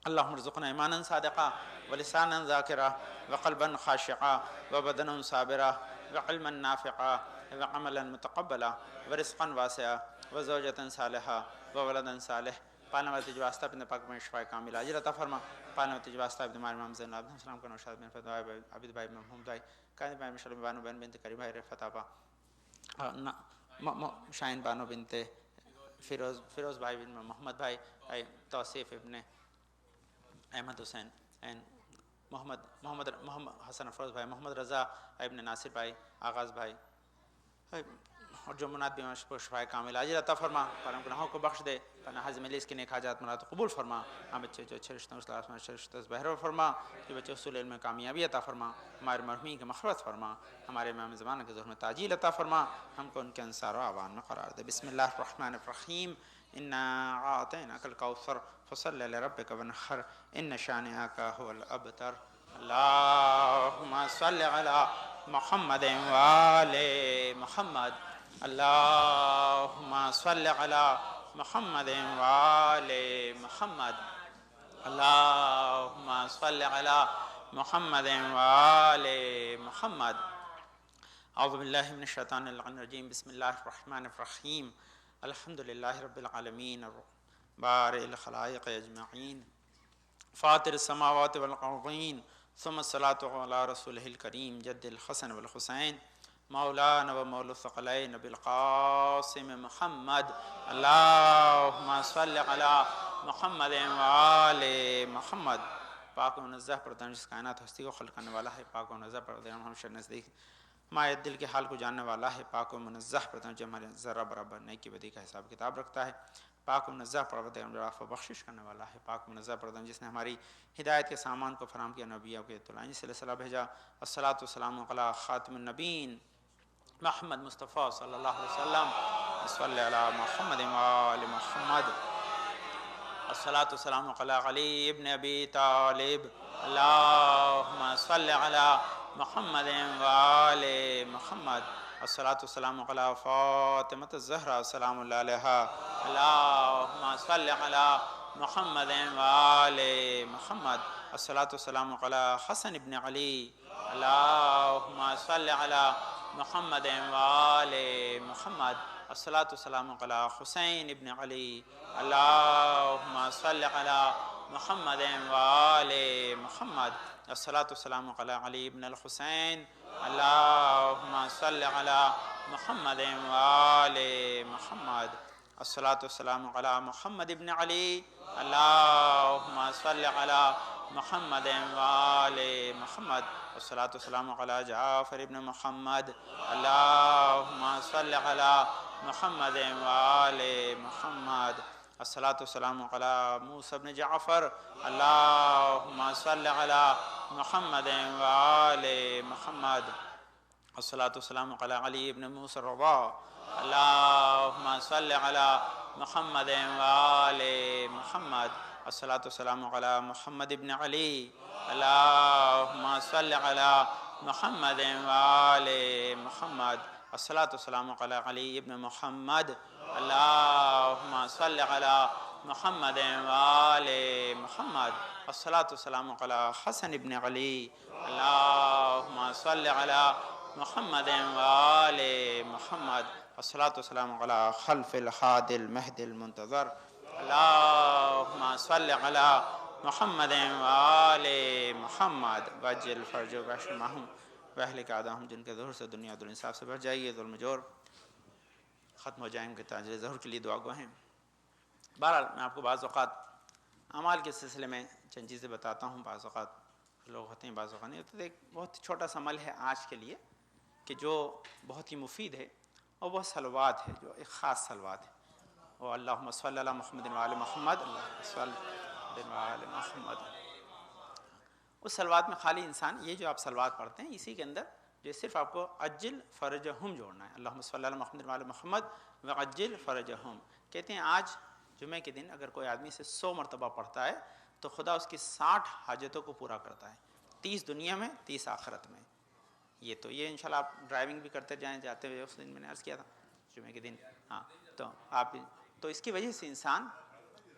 اللہم ارزقنا ایمانا صادقا ولسانا ذاکرا وقلبا خاشعا وبدنا صابرا وعلما نافعا وعملا متقبلا ورزقا واسعا وزوجة صالحا وولدا صالح. پالنے والے تجھ واسطہ اپنے پاک میں شفا کامل عاجل عطا فرما. پالنے والے تجھ واسطہ ابن مار امام زین علیہ السلام کا نوشاد بن فتح بھائی عبد بھائی محمود بھائی قائد بھائی مشرف بانو بن بنت کری بھائی رفت آبا شاہین بانو بنت فیروز بھائی بن محمد بھائی توصیف ابن احمد حسین محمد حسن افروز بھائی محمد رضا ابن ناصر بھائی آغاز بھائی, اور جو مناد بیمار کو شفا کامل عاجل عطا فرما. پرم گناہوں کو بخش دے, پناہ ملیس کے نیک حاجات مراد قبول فرما. ہم بچے جو اچھے رشتوں اچھے رشتوں بہرو فرما, جو بچے حصول علم میں کامیابی عطا فرما. ہمارے مرحومین کی مغفرت فرما, ہمارے امام زمانہ کے ظہور میں تاجیل عطا فرما, ہم کو ان کے انصار و اعوان میں قرار دے. بسم اللہ الرحمن الرحیم. انا اعطیناک الکوثر فصلی لربک وانحر ان شانئک هو الابتر. اللہم صلی علی محمد وآل محمد اللہم صل علی محمد وآل محمد اللہم صل علی محمد وآل محمد اعوذ باللہ من الشیطان الرجیم بسم اللہ الرحمن الرحیم الحمدللہ رب العالمین بارئ الخلائق اجمعین فاطر السماوات والارضین ثم الصلاة علی رسولہ الکریم جد الحسن والحسین مولانا و مولا الثقلین بالقاسم محمد اللہم صل علی محمد وآل محمد پاک و منزہ پردان جس کائنات ہستی کو خلق کرنے والا ہے، پاک و منزہ پردان ہم شر نزدیک ہمارے دل کے حال کو جاننے والا ہے، پاک و منزہ پردان جو ہمارے ذرہ برابر نیکی بدی کا حساب کتاب رکھتا ہے، پاک و منزہ پردان جو عفو بخشش کرنے والا ہے، پاک و منزہ پردان جس نے ہماری ہدایت کے سامان کو فراہم کیا، نبیوں کے طلائیں صلی اللہ علیہ بھیجا، الصلاۃ والسلام علی خاتم النبین محمد مصطفیٰ صلی اللہ علیہ وسلم صلی علی محمد وآل محمد الصلاۃ والسلام علی علی ابن ابی طالب اللہم صل علی محمد وآل محمد الصلاۃ والسلام علی فاطمہ الزہرا سلام اللہ علیہا اللہم صل علی محمد وآل محمد الصلاۃ والسلام علی حسن ابن علی اللہم صل علی محمد وآل محمد الصلاۃ والسلام علی حسین ابن علی اللہم صل علی محمد وآل محمد الصلاۃ والسلام علی علی ابن الحسین اللہم صل علی محمد وآل محمد الصلاۃ والسلام علی محمد ابن علی اللہم صل علی محمد وآل محمد الصلاۃ والسلام علی جعفر ابن محمد اللہم صل علی محمد وآل محمد الصلاۃ والسلام علی موسیٰ بن جعفر اللہم صل علی محمد وآل محمد الصلاۃ والسلام علی علی ابن موسیٰ الرضا اللہم صل علی محمد وآل محمد الصلاۃ والسلام علی محمد ابن علی اللہم صل علی محمد وآل محمد الصلاۃ والسلام علی علی ابن محمد اللہم صل علی محمد وآل محمد الصلاۃ والسلام علی حسن ابن علی اللہم صل علی محمد وآل محمد الصلاۃ والسلام علی خلف الحادی المہدی المنتظر اللہم صل علی محمد وآل محمد وجل فرج و بشمہم واہلک اعداءہم جن کے ظہور سے دنیا عدل انصاف سے بھر جائے گی، ظلم جور ختم ہو جائیں گے، تاج ظہور کے لیے دعا گو ہیں۔ بہرحال میں آپ کو بعض اوقات اعمال کے سلسلے میں چند چیزیں بتاتا ہوں، بعض اوقات لوگ ہوتے ہیں بعض اوقات نہیں ہوتے۔ ایک بہت چھوٹا سا عمل ہے آج کے لیے کہ جو بہت ہی مفید ہے، اور وہ صلوات ہے، جو ایک خاص صلوات ہے، وہ اللہم صلی علی محمد وآل محمد اللہم صلی علی محمد۔ اس صلوات میں خالی انسان یہ جو آپ صلوات پڑھتے ہیں اسی کے اندر جو صرف آپ کو عجل فرجہم جوڑنا ہے، اللہم صلی علی محمد وآل محمد وعجل فرجہم۔ کہتے ہیں آج جمعہ کے دن اگر کوئی آدمی سے 100 مرتبہ پڑھتا ہے تو خدا اس کی 60 حاجتوں کو پورا کرتا ہے، 30 دنیا میں 30 آخرت میں۔ یہ انشاءاللہ آپ ڈرائیونگ بھی کرتے جائیں، جاتے ہوئے اس دن میں نے عرض کیا تھا جمعہ کے دن، ہاں تو آپ تو اس کی وجہ سے انسان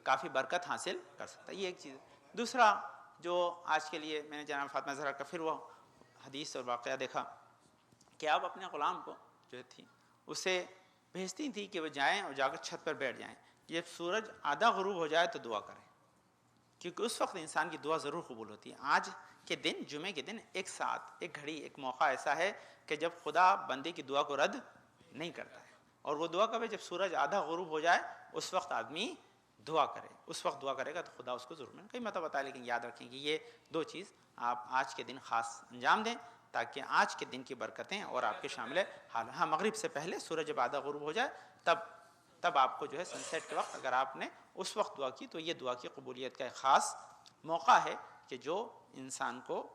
کافی برکت حاصل کر سکتا ہے، یہ ایک چیز۔ دوسرا جو آج کے لیے میں نے جناب فاطمہ زہرا کا پھر وہ حدیث اور واقعہ دیکھا کہ آپ اپنے غلام کو جو تھی اسے بھیجتی تھی کہ وہ جائیں اور جا کر چھت پر بیٹھ جائیں، جب سورج آدھا غروب ہو جائے تو دعا کریں، کیونکہ اس وقت انسان کی دعا ضرور قبول ہوتی ہے۔ آج کے دن جمعے کے دن ایک ساتھ ایک گھڑی ایک موقع ایسا ہے کہ جب خدا بندے کی دعا کو رد نہیں کرتا ہے، اور وہ دعا کب ہے؟ جب سورج آدھا غروب ہو جائے اس وقت آدمی دعا کرے، اس وقت دعا کرے گا تو خدا اس کو ضرور میں نے کئی مرتبہ بتایا، لیکن یاد رکھیں کہ یہ دو چیز آپ آج کے دن خاص انجام دیں تاکہ آج کے دن کی برکتیں اور آپ کے شامل حال۔ ہاں مغرب سے پہلے سورج جب آدھا غروب ہو جائے تب آپ کو جو ہے سن سیٹ کے وقت اگر آپ نے اس وقت دعا کی تو یہ دعا کی قبولیت کا ایک خاص موقع ہے کہ جو انسان کو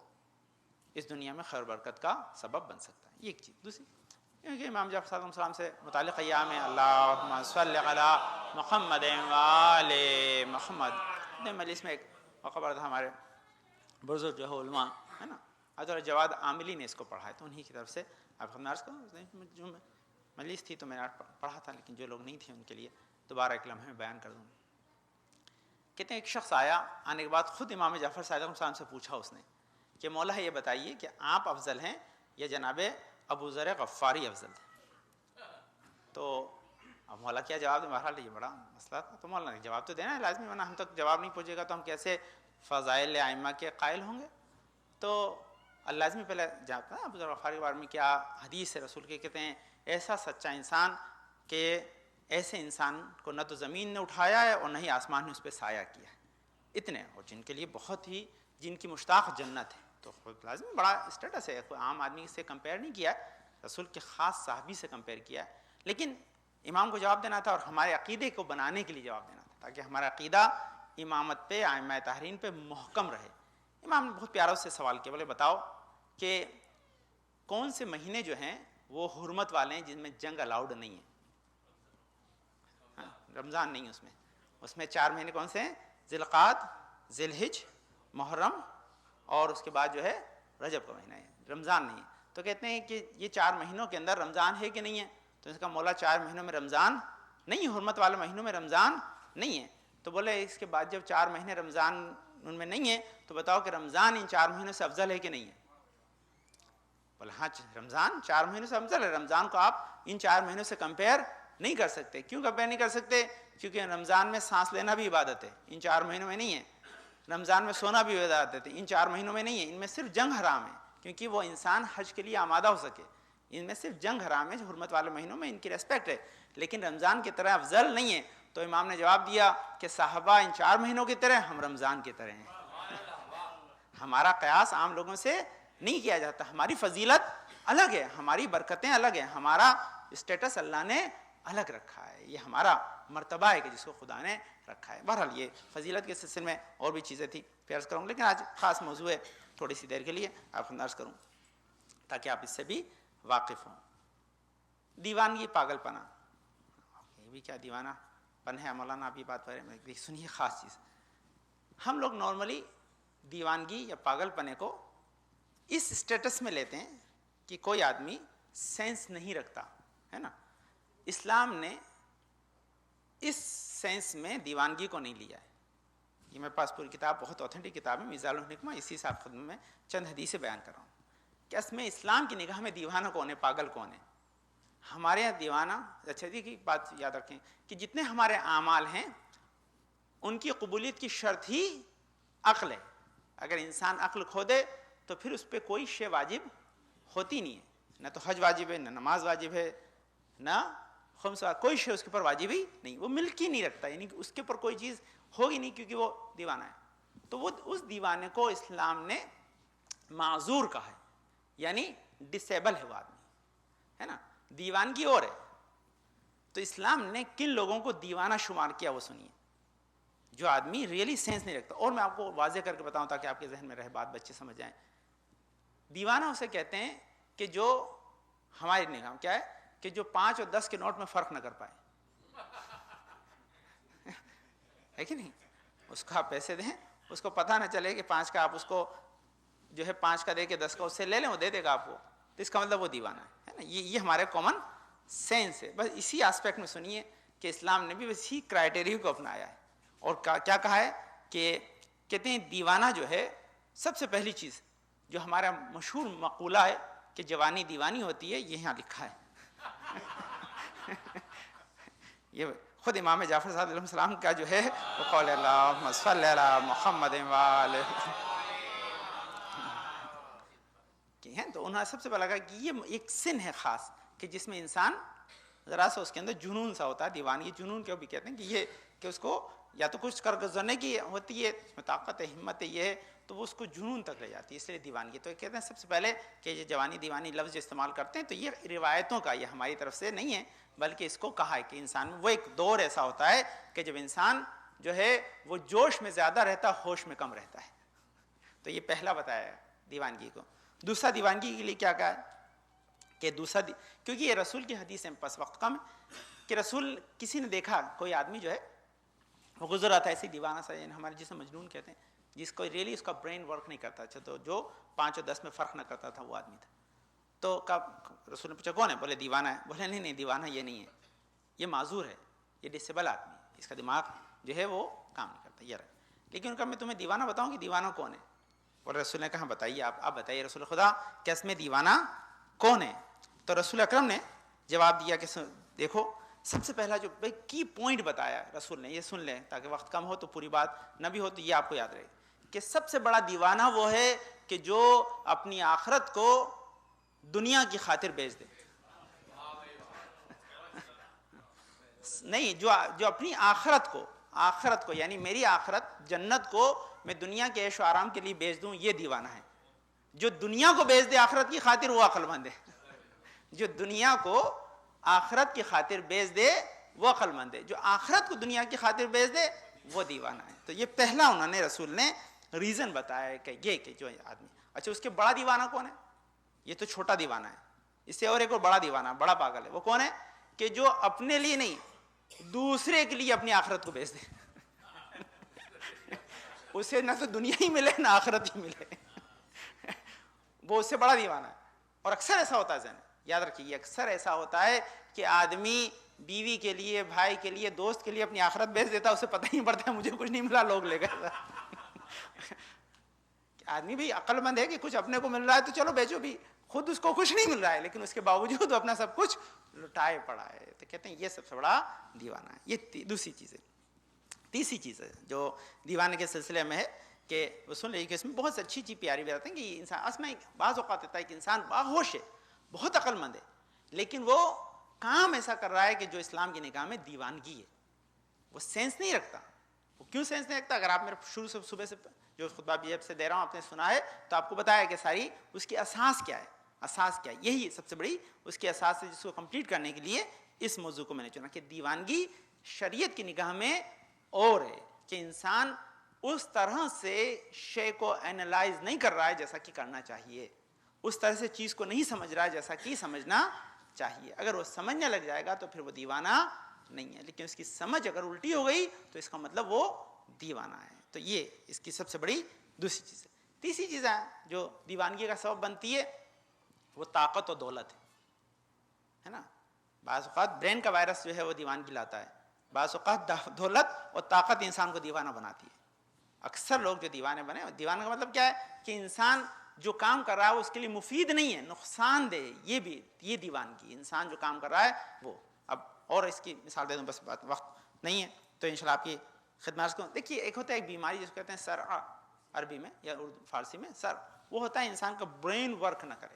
اس دنیا میں خیر برکت کا سبب بن سکتا ہے۔ یہ ایک چیز۔ دوسری کیونکہ امام جعفر صادق علیہ السلام سے متعلق ایام اللہم صلی علی محمد وآل محمد۔ مجلس میں ایک موقع پر تھا، ہمارے بزرگ جو ہے علماء ہے نا، حضرت جواد عاملی نے اس کو پڑھا ہے، تو انہی کی طرف سے آپ خود عرض کروں، جو مجلس تھی تو میں نے پڑھا تھا، لیکن جو لوگ نہیں تھے ان کے لیے دوبارہ ایک لمحے میں بیان کر دوں. کہتے ہیں ایک شخص آیا، آنے کے بعد خود امام جعفر صادق علیہ السلام سے پوچھا اس نے کہ مولا یہ بتائیے کہ آپ افضل ہیں یا جناب ابو ذر غفاری افضل تھے؟ تو اب مولا کیا جواب دیں؟ بہرحال یہ بڑا مسئلہ تھا، تو مولا نے جواب تو دینا ہے لازمی، ورنہ ہم تک جواب نہیں پہنچے گا تو ہم کیسے فضائل ائمہ کے قائل ہوں گے. تو لازمی پہلے جانتا ہے ابو ذر غفاری کے بارے میں کیا حدیث ہے رسول کے. کہتے ہیں ایسا سچا انسان کہ ایسے انسان کو نہ تو زمین نے اٹھایا ہے اور نہ ہی آسمان نے اس پہ سایہ کیا ہے، اتنے، اور جن کے لیے بہت ہی، جن کی مشتاق جنت ہے. تو خود لازمی بڑا اسٹیٹس ہے، کوئی عام آدمی سے کمپیئر نہیں کیا، رسول کے خاص صحابی سے کمپیئر کیا. لیکن امام کو جواب دینا تھا اور ہمارے عقیدے کو بنانے کے لیے جواب دینا تھا، تاکہ ہمارا عقیدہ امامت پہ، ائمہ طاہرین پہ محکم رہے. امام نے بہت پیارا اس سے سوال کیا، بولے بتاؤ کہ کون سے مہینے جو ہیں وہ حرمت والے ہیں جن میں جنگ الاؤڈ نہیں ہے؟ رمضان نہیں ہے اس میں 4 مہینے کون سے ہیں؟ ذی القعدہ، ذی الحج، محرم، اور اس کے بعد جو ہے رجب کا مہینہ ہے، رمضان نہیں ہے. تو کہتے ہیں کہ یہ 4 مہینوں کے اندر رمضان ہے کہ نہیں ہے؟ تو اس کا مولا 4 مہینوں میں رمضان نہیں ہے، حرمت والے مہینوں میں رمضان نہیں ہے. تو بولے اس کے بعد جب 4 مہینے رمضان ان میں نہیں ہے تو بتاؤ کہ رمضان ان 4 مہینوں سے افضل ہے کہ نہیں ہے؟ بولے ہاں رمضان 4 مہینوں سے افضل ہے، رمضان کو آپ ان 4 مہینوں سے کمپیئر نہیں کر سکتے. کیوں کمپیئر نہیں کر سکتے؟ کیونکہ رمضان میں سانس لینا بھی عبادت ہے، ان 4 مہینوں میں نہیں ہے. رمضان میں سونا بھی عبادت ہے، ان 4 مہینوں میں نہیں ہے. ان میں صرف جنگ حرام ہے کیونکہ وہ انسان حج کے لیے آمادہ ہو سکے. ان میں صرف جنگ حرام ہے، جو حرمت والے مہینوں میں ان کی ریسپیکٹ ہے، لیکن رمضان کی طرح افضل نہیں ہے. تو امام نے جواب دیا کہ صحابہ ان 4 مہینوں کی طرح، ہم رمضان کی طرح ہیں. ہمارا قیاس عام لوگوں سے نہیں کیا جاتا، ہماری فضیلت الگ ہے، ہماری برکتیں الگ ہیں، ہمارا اسٹیٹس اللہ نے الگ رکھا ہے، یہ ہمارا مرتبہ ہے کہ جس کو خدا نے رکھا ہے. بہرحال یہ فضیلت کے سلسلے میں اور بھی چیزیں تھیں پھر عرض کروں، لیکن آج خاص موضوع ہے، تھوڑی سی دیر کے لیے آپ کو عرض کروں تاکہ آپ اس سے بھی واقف ہوں. دیوانگی پاگل پنا، یہ بھی کیا دیوانہ پن ہے مولانا؟ ابھی بات کریں میں سنیے خاص چیز. ہم لوگ نارملی دیوانگی یا پاگل پنے کو اس اسٹیٹس میں لیتے ہیں کہ کوئی آدمی سینس نہیں رکھتا ہے نا. اسلام نے اس سینس میں دیوانگی کو نہیں لیا ہے. یہ میرے پاس پوری کتاب بہت اوتھینٹک کتاب ہے میزان الحکمہ، اسی سے آپ خدمت میں چند حدیثیں بیان کر رہا ہوں کہ اس میں اسلام کی نگاہ میں دیوانہ کون ہے، پاگل کون ہے. ہمارے یہاں دیوانہ، اچھا جی کی بات یاد رکھیں کہ جتنے ہمارے اعمال ہیں ان کی قبولیت کی شرط ہی عقل ہے. اگر انسان عقل کھو دے تو پھر اس پہ کوئی شے واجب ہوتی نہیں ہے، نہ تو حج واجب ہے، نہ نماز واجب ہے، نہ خمس، کوئی شے اس کے اوپر واجب ہی نہیں، وہ ملک ہی نہیں رکھتا، یعنی کہ اس کے اوپر کوئی چیز ہوگی نہیں کیونکہ وہ دیوانہ ہے. تو وہ اس دیوانے کو اسلام نے معذور کہا ہے، یعنی ڈسیبل ہے وہ آدمی ہے نا. دیوانگی اور ہے. تو اسلام نے کن لوگوں کو دیوانہ شمار کیا وہ سنیے، جو آدمی ریئلی سینس نہیں رکھتا. اور میں آپ کو واضح کر کے بتاؤں تاکہ آپ کے ذہن میں رہے بات، بچے سمجھ جائیں. دیوانہ اسے کہتے ہیں کہ جو ہماری نگاہ کیا ہے کہ جو 5 اور 10 کے نوٹ میں فرق نہ کر پائے، ہے کہ نہیں. اس کو آپ پیسے دیں، اس کو پتہ نہ چلے کہ 5 کا آپ اس کو جو ہے 5 کا دے کے 10 کا اس سے لے لیں، وہ دے دے گا آپ کو، تو اس کا مطلب وہ دیوانہ ہے نا. یہ ہمارے کامن سینس ہے. بس اسی آسپیکٹ میں سنیے کہ اسلام نے بھی اسی کرائٹیریا کو اپنایا ہے. اور کیا کہا ہے کہ کہتے ہیں دیوانہ جو ہے، سب سے پہلی چیز جو ہمارا مشہور مقولہ ہے کہ جوانی دیوانی ہوتی ہے، یہ یہاں لکھا ہے. یہ خود امام جعفر صادق علیہ السلام کا جو ہے وہ قول اللہم صلی علی محمد وآلہ کہ ہیں. تو انہوں نے سب سے پہلا کہا کہ یہ ایک سن ہے خاص کہ جس میں انسان ذرا سا اس کے اندر جنون سا ہوتا ہے. دیوانگی جنون کیوں بھی کہتے ہیں کہ یہ کہ اس کو یا تو کچھ کر گزرنے کی ہوتی ہے، اس میں طاقت ہے، ہمت ہے، یہ ہے، تو وہ اس کو جنون تک لے جاتی ہے، اس لیے دیوانگی. تو کہتے ہیں سب سے پہلے کہ یہ جوانی دیوانی لفظ جو استعمال کرتے ہیں تو یہ روایتوں کا، یہ ہماری طرف سے نہیں ہے، بلکہ اس کو کہا ہے کہ انسان میں وہ ایک دور ایسا ہوتا ہے کہ جب انسان جو ہے وہ جوش میں زیادہ رہتا، ہوش میں کم رہتا ہے. تو یہ پہلا بتایا ہے دیوانگی کو. دوسرا دیوانگی کے لیے کیا کہا ہے کہ دوسرا کیونکہ یہ رسول کی حدیث ہے، پس وقت کم ہے کہ رسول کسی نے دیکھا کوئی آدمی جو ہے وہ گزر رہا تھا ایسے دیوانہ سا، یعنی ہمارے جسے مجنون کہتے ہیں، جس کو ریئلی اس کا برین ورک نہیں کرتا. اچھا تو جو 5 اور 10 میں فرق نہ کرتا تھا وہ آدمی تھا. تو رسول نے پوچھا کون ہے؟ بولے دیوانہ ہے. بولے نہیں دیوانہ یہ نہیں ہے, یہ معذور ہے, یہ ڈسیبل آدمی ہے, اس کا دماغ جو ہے وہ کام نہیں کرتا, یہ رہا. لیکن ان کا میں تمہیں دیوانہ بتاؤں کہ دیوانہ کون ہے؟ اور رسول نے کہا بتائیے, آپ بتائیے رسول خدا کہ اس میں دیوانہ کون ہے؟ تو رسول اکرم نے جواب دیا کہ دیکھو سب سے پہلا جو کی پوائنٹ بتایا رسول نے, یہ سن لیں تاکہ وقت کم ہو تو پوری بات نہ بھی ہو تو یہ آپ کو یاد رہے کہ سب سے بڑا دیوانہ وہ ہے کہ جو اپنی آخرت کو دنیا کی خاطر بیچ دے. نہیں, جو اپنی آخرت کو یعنی میری آخرت جنت کو میں دنیا کے عیش و آرام کے لیے بیچ دوں, یہ دیوانہ ہے. جو دنیا کو بیچ دے آخرت کی خاطر وہ عقل مند ہے. جو دنیا کو آخرت کی خاطر بیچ دے وہ عقل مند ہے. جو آخرت کو دنیا کی خاطر بیچ دے وہ دیوانہ ہے. تو یہ پہلا انہوں نے رسول نے ریزن بتایا کہ یہ کہ جو آدمی. اچھا اس کے بڑا دیوانہ کون ہے؟ یہ تو چھوٹا دیوانہ ہے. اس سے اور ایک اور بڑا دیوانہ, بڑا پاگل ہے. وہ کون ہے؟ کہ جو اپنے لیے نہیں دوسرے کے لیے اپنی آخرت کو بیچ دے. اسے نہ تو دنیا ہی ملے نہ آخرت ہی ملے. وہ اس سے بڑا دیوانہ ہے. اور اکثر ایسا ہوتا ہے, ذہن یاد رکھیے, اکثر ایسا ہوتا ہے کہ آدمی بیوی کے لیے, بھائی کے لیے, دوست کے لیے اپنی آخرت بیچ دیتا ہے, اسے پتہ ہی نہیں پڑتا ہے مجھے کچھ نہیں ملا, لوگ لے گئے. آدمی بھی عقل مند ہے کہ کچھ اپنے کو مل رہا ہے تو چلو بیچو بھی, خود اس کو کچھ نہیں مل رہا ہے لیکن اس کے باوجود اپنا سب کچھ لٹائے پڑا ہے. تو کہتے ہیں یہ سب سے بڑا دیوانہ ہے. یہ دوسری چیز ہے. تیسری چیز ہے جو دیوانے کے سلسلے میں ہے کہ وہ سن لیجیے کہ اس میں بہت سی اچھی پیاری باتیں ہیں کہ انسان اس میں بعض اوقات ہوتا ہے کہ انسان باہوش ہے, بہت عقل مند ہے, لیکن وہ کام ایسا کر رہا ہے کہ جو اسلام کی نگاہ میں دیوانگی ہے. وہ سینس نہیں رکھتا. وہ کیوں سینس نہیں رکھتا؟ اگر آپ میرے شروع سے صبح سے جو خطبہ بھی جب سے دے رہا ہوں آپ نے سنا ہے تو آپ کو بتایا کہ ساری اس کی اساس کیا ہے. اساس کیا ہے, یہی سب سے بڑی اس کی اساس ہے جس کو کمپلیٹ کرنے کے لیے اس موضوع کو میں نے چنا کہ دیوانگی شریعت کی نگاہ میں اور ہے کہ انسان اس طرح سے شے کو اینالائز نہیں کر رہا ہے جیسا کہ کرنا چاہیے, اس طرح سے چیز کو نہیں سمجھ رہا ہے جیسا کہ سمجھنا چاہیے. اگر وہ سمجھنے لگ جائے گا تو پھر وہ دیوانہ نہیں ہے, لیکن اس کی سمجھ اگر الٹی ہو گئی تو اس کا مطلب وہ دیوانہ ہے. تو یہ اس کی سب سے بڑی دوسری چیز ہے. تیسری چیز ہے جو دیوانگی کا سبب بنتی ہے وہ طاقت و دولت ہے نا. بعض اوقات برین کا وائرس جو ہے وہ دیوانگی لاتا ہے, بعض اوقات دولت اور طاقت انسان کو دیوانہ بناتی ہے. اکثر لوگ جو دیوانے بنے, دیوانہ کا مطلب کیا ہے کہ انسان جو کام کر رہا ہے وہ اس کے لیے مفید نہیں ہے, نقصان دہ. یہ دیوانگی, انسان جو کام کر رہا ہے وہ. اب اور اس کی مثال دے دوں, بس وقت نہیں ہے تو انشاءاللہ آپ کی خدمات کو. دیکھیے ایک ہوتا ہے ایک بیماری جس کو کہتے ہیں سر, عربی میں یا اردو فارسی میں سر. وہ ہوتا ہے انسان کا برین ورک نہ کرے,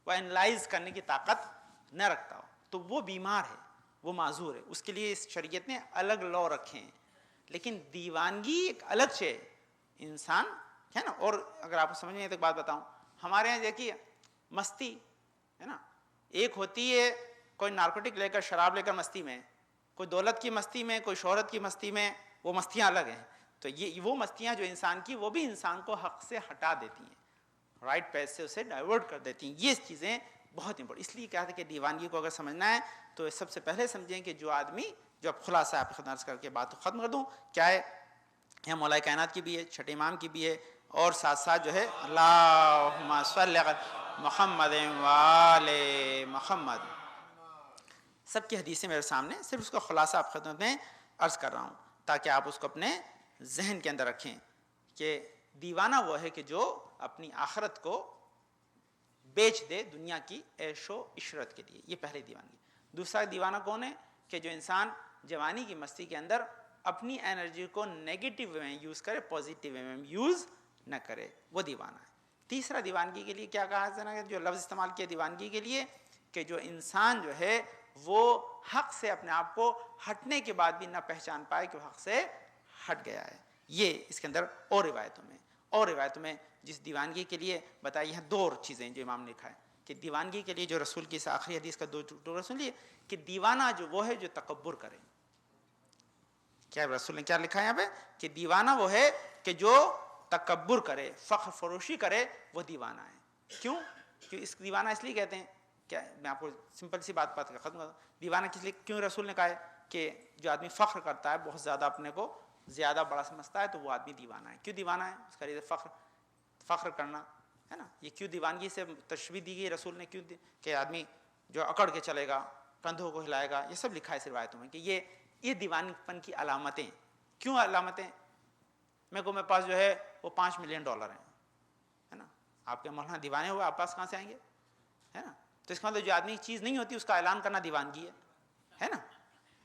وہ اینالائز کرنے کی طاقت نہ رکھتا ہو, تو وہ بیمار ہے, وہ معذور ہے. اس کے لیے اس شریعت نے الگ لا رکھے ہیں. لیکن دیوانگی ایک الگ شے انسان ہے نا. اور اگر آپ کو سمجھ میں ایک بات بتاؤں, ہمارے یہاں دیکھیے مستی ہے نا, ایک ہوتی ہے کوئی نارکوٹک لے کر, شراب لے کر مستی میں, کوئی دولت کی مستی میں, کوئی شہرت کی مستی میں, وہ مستیاں الگ ہیں. تو یہ وہ مستیاں جو انسان کی, وہ بھی انسان کو حق سے ہٹا دیتی ہیں, رائٹ پیتھ سے اسے ڈائیورٹ کر دیتی ہیں. یہ چیزیں بہت امپورٹنٹ. اس لیے کہا تھا کہ دیوانگی کو اگر سمجھنا ہے تو سب سے پہلے سمجھیں کہ جو آدمی, جو اب خلاصہ آپ کی خدمت کر کے بات ختم کر دوں, کیا ہے یہ مولا کائنات کی بھی ہے, چھٹے امام کی بھی ہے, اور ساتھ ساتھ جو ہے اللہم صلی علی محمد وآل محمد, سب کی حدیثیں میرے سامنے, صرف اس کا خلاصہ آپ خدمت میں عرض کر رہا ہوں تاکہ آپ اس کو اپنے ذہن کے اندر رکھیں کہ دیوانہ وہ ہے کہ جو اپنی آخرت کو بیچ دے دنیا کی عیش و عشرت کے لیے. یہ پہلی دیوانگی. دوسرا دیوانہ کون ہے کہ جو انسان جوانی کی مستی کے اندر اپنی انرجی کو نیگیٹو وے میں یوز کرے, پازیٹیو وے میں یوز نہ کرے, وہ دیوانہ ہے. تیسرا دیوانگی کے لیے کیا کہا ہے, جو لفظ استعمال کیا دیوانگی کے لیے, کہ جو انسان جو ہے وہ حق سے اپنے آپ کو ہٹنے کے بعد بھی نہ پہچان پائے کہ وہ حق سے ہٹ گیا ہے. یہ اس کے اندر اور روایتوں میں جس دیوانگی کے لیے بتائی ہیں دو اور چیزیں جو امام نے لکھا ہے کہ دیوانگی کے لیے جو رسول کی اس آخری حدیث کا دو ٹکڑے سن لیے کہ دیوانہ جو وہ ہے جو تکبر کرے. کیا رسول نے کیا لکھا ہے یہاں پہ کہ دیوانہ وہ ہے کہ جو تکبر کرے, فخر فروشی کرے, وہ دیوانہ ہے. کیوں اس دیوانہ اس لیے کہتے ہیں, کیا میں آپ کو سمپل سی بات ختم کرتا ہوں. دیوانہ کس لیے کیوں رسول نے کہا ہے کہ جو آدمی فخر کرتا ہے, بہت زیادہ اپنے کو زیادہ بڑا سمجھتا ہے تو وہ آدمی دیوانہ ہے. کیوں دیوانہ ہے؟ اس کا ریزن فخر کرنا ہے نا. یہ کیوں دیوانگی سے تشبیہ دی گئی رسول نے, کیوں کہ آدمی جو اکڑ کے چلے گا, کندھوں کو ہلائے گا, یہ سب لکھا ہے اس روایتوں میں کہ یہ دیوانی پن کی علامتیں. کیوں علامتیں؟ میرے پاس جو ہے وہ $5 ملین ہیں, ہے نا. آپ کے مولانا دیوانے ہوئے, آپ پاس کہاں سے آئیں گے, ہے نا. تو اس کا مطلب جو آدمی چیز نہیں ہوتی اس کا اعلان کرنا دیوانگی ہے نا.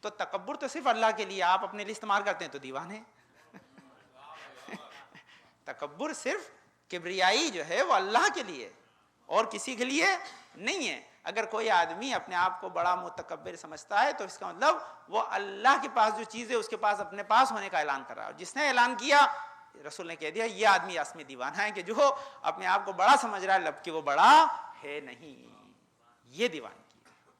تو تکبر تو صرف اللہ کے لیے, آپ اپنے لیے استعمال کرتے ہیں تو دیوانے. تکبر صرف کبریائی جو ہے وہ اللہ کے لیے اور کسی کے لیے نہیں ہے. اگر کوئی آدمی اپنے آپ کو بڑا متکبر سمجھتا ہے تو اس کا مطلب وہ اللہ کے پاس جو چیز ہے اس کے پاس اپنے پاس ہونے کا اعلان کر رہا ہے. اور جس نے اعلان کیا, رسول نے کہہ دیا یہ آدمی اصل میں دیوانہ ہے کہ جو اپنے آپ کو بڑا سمجھ رہا ہے جبکہ وہ بڑا ہے نہیں. یہ دیوانگی.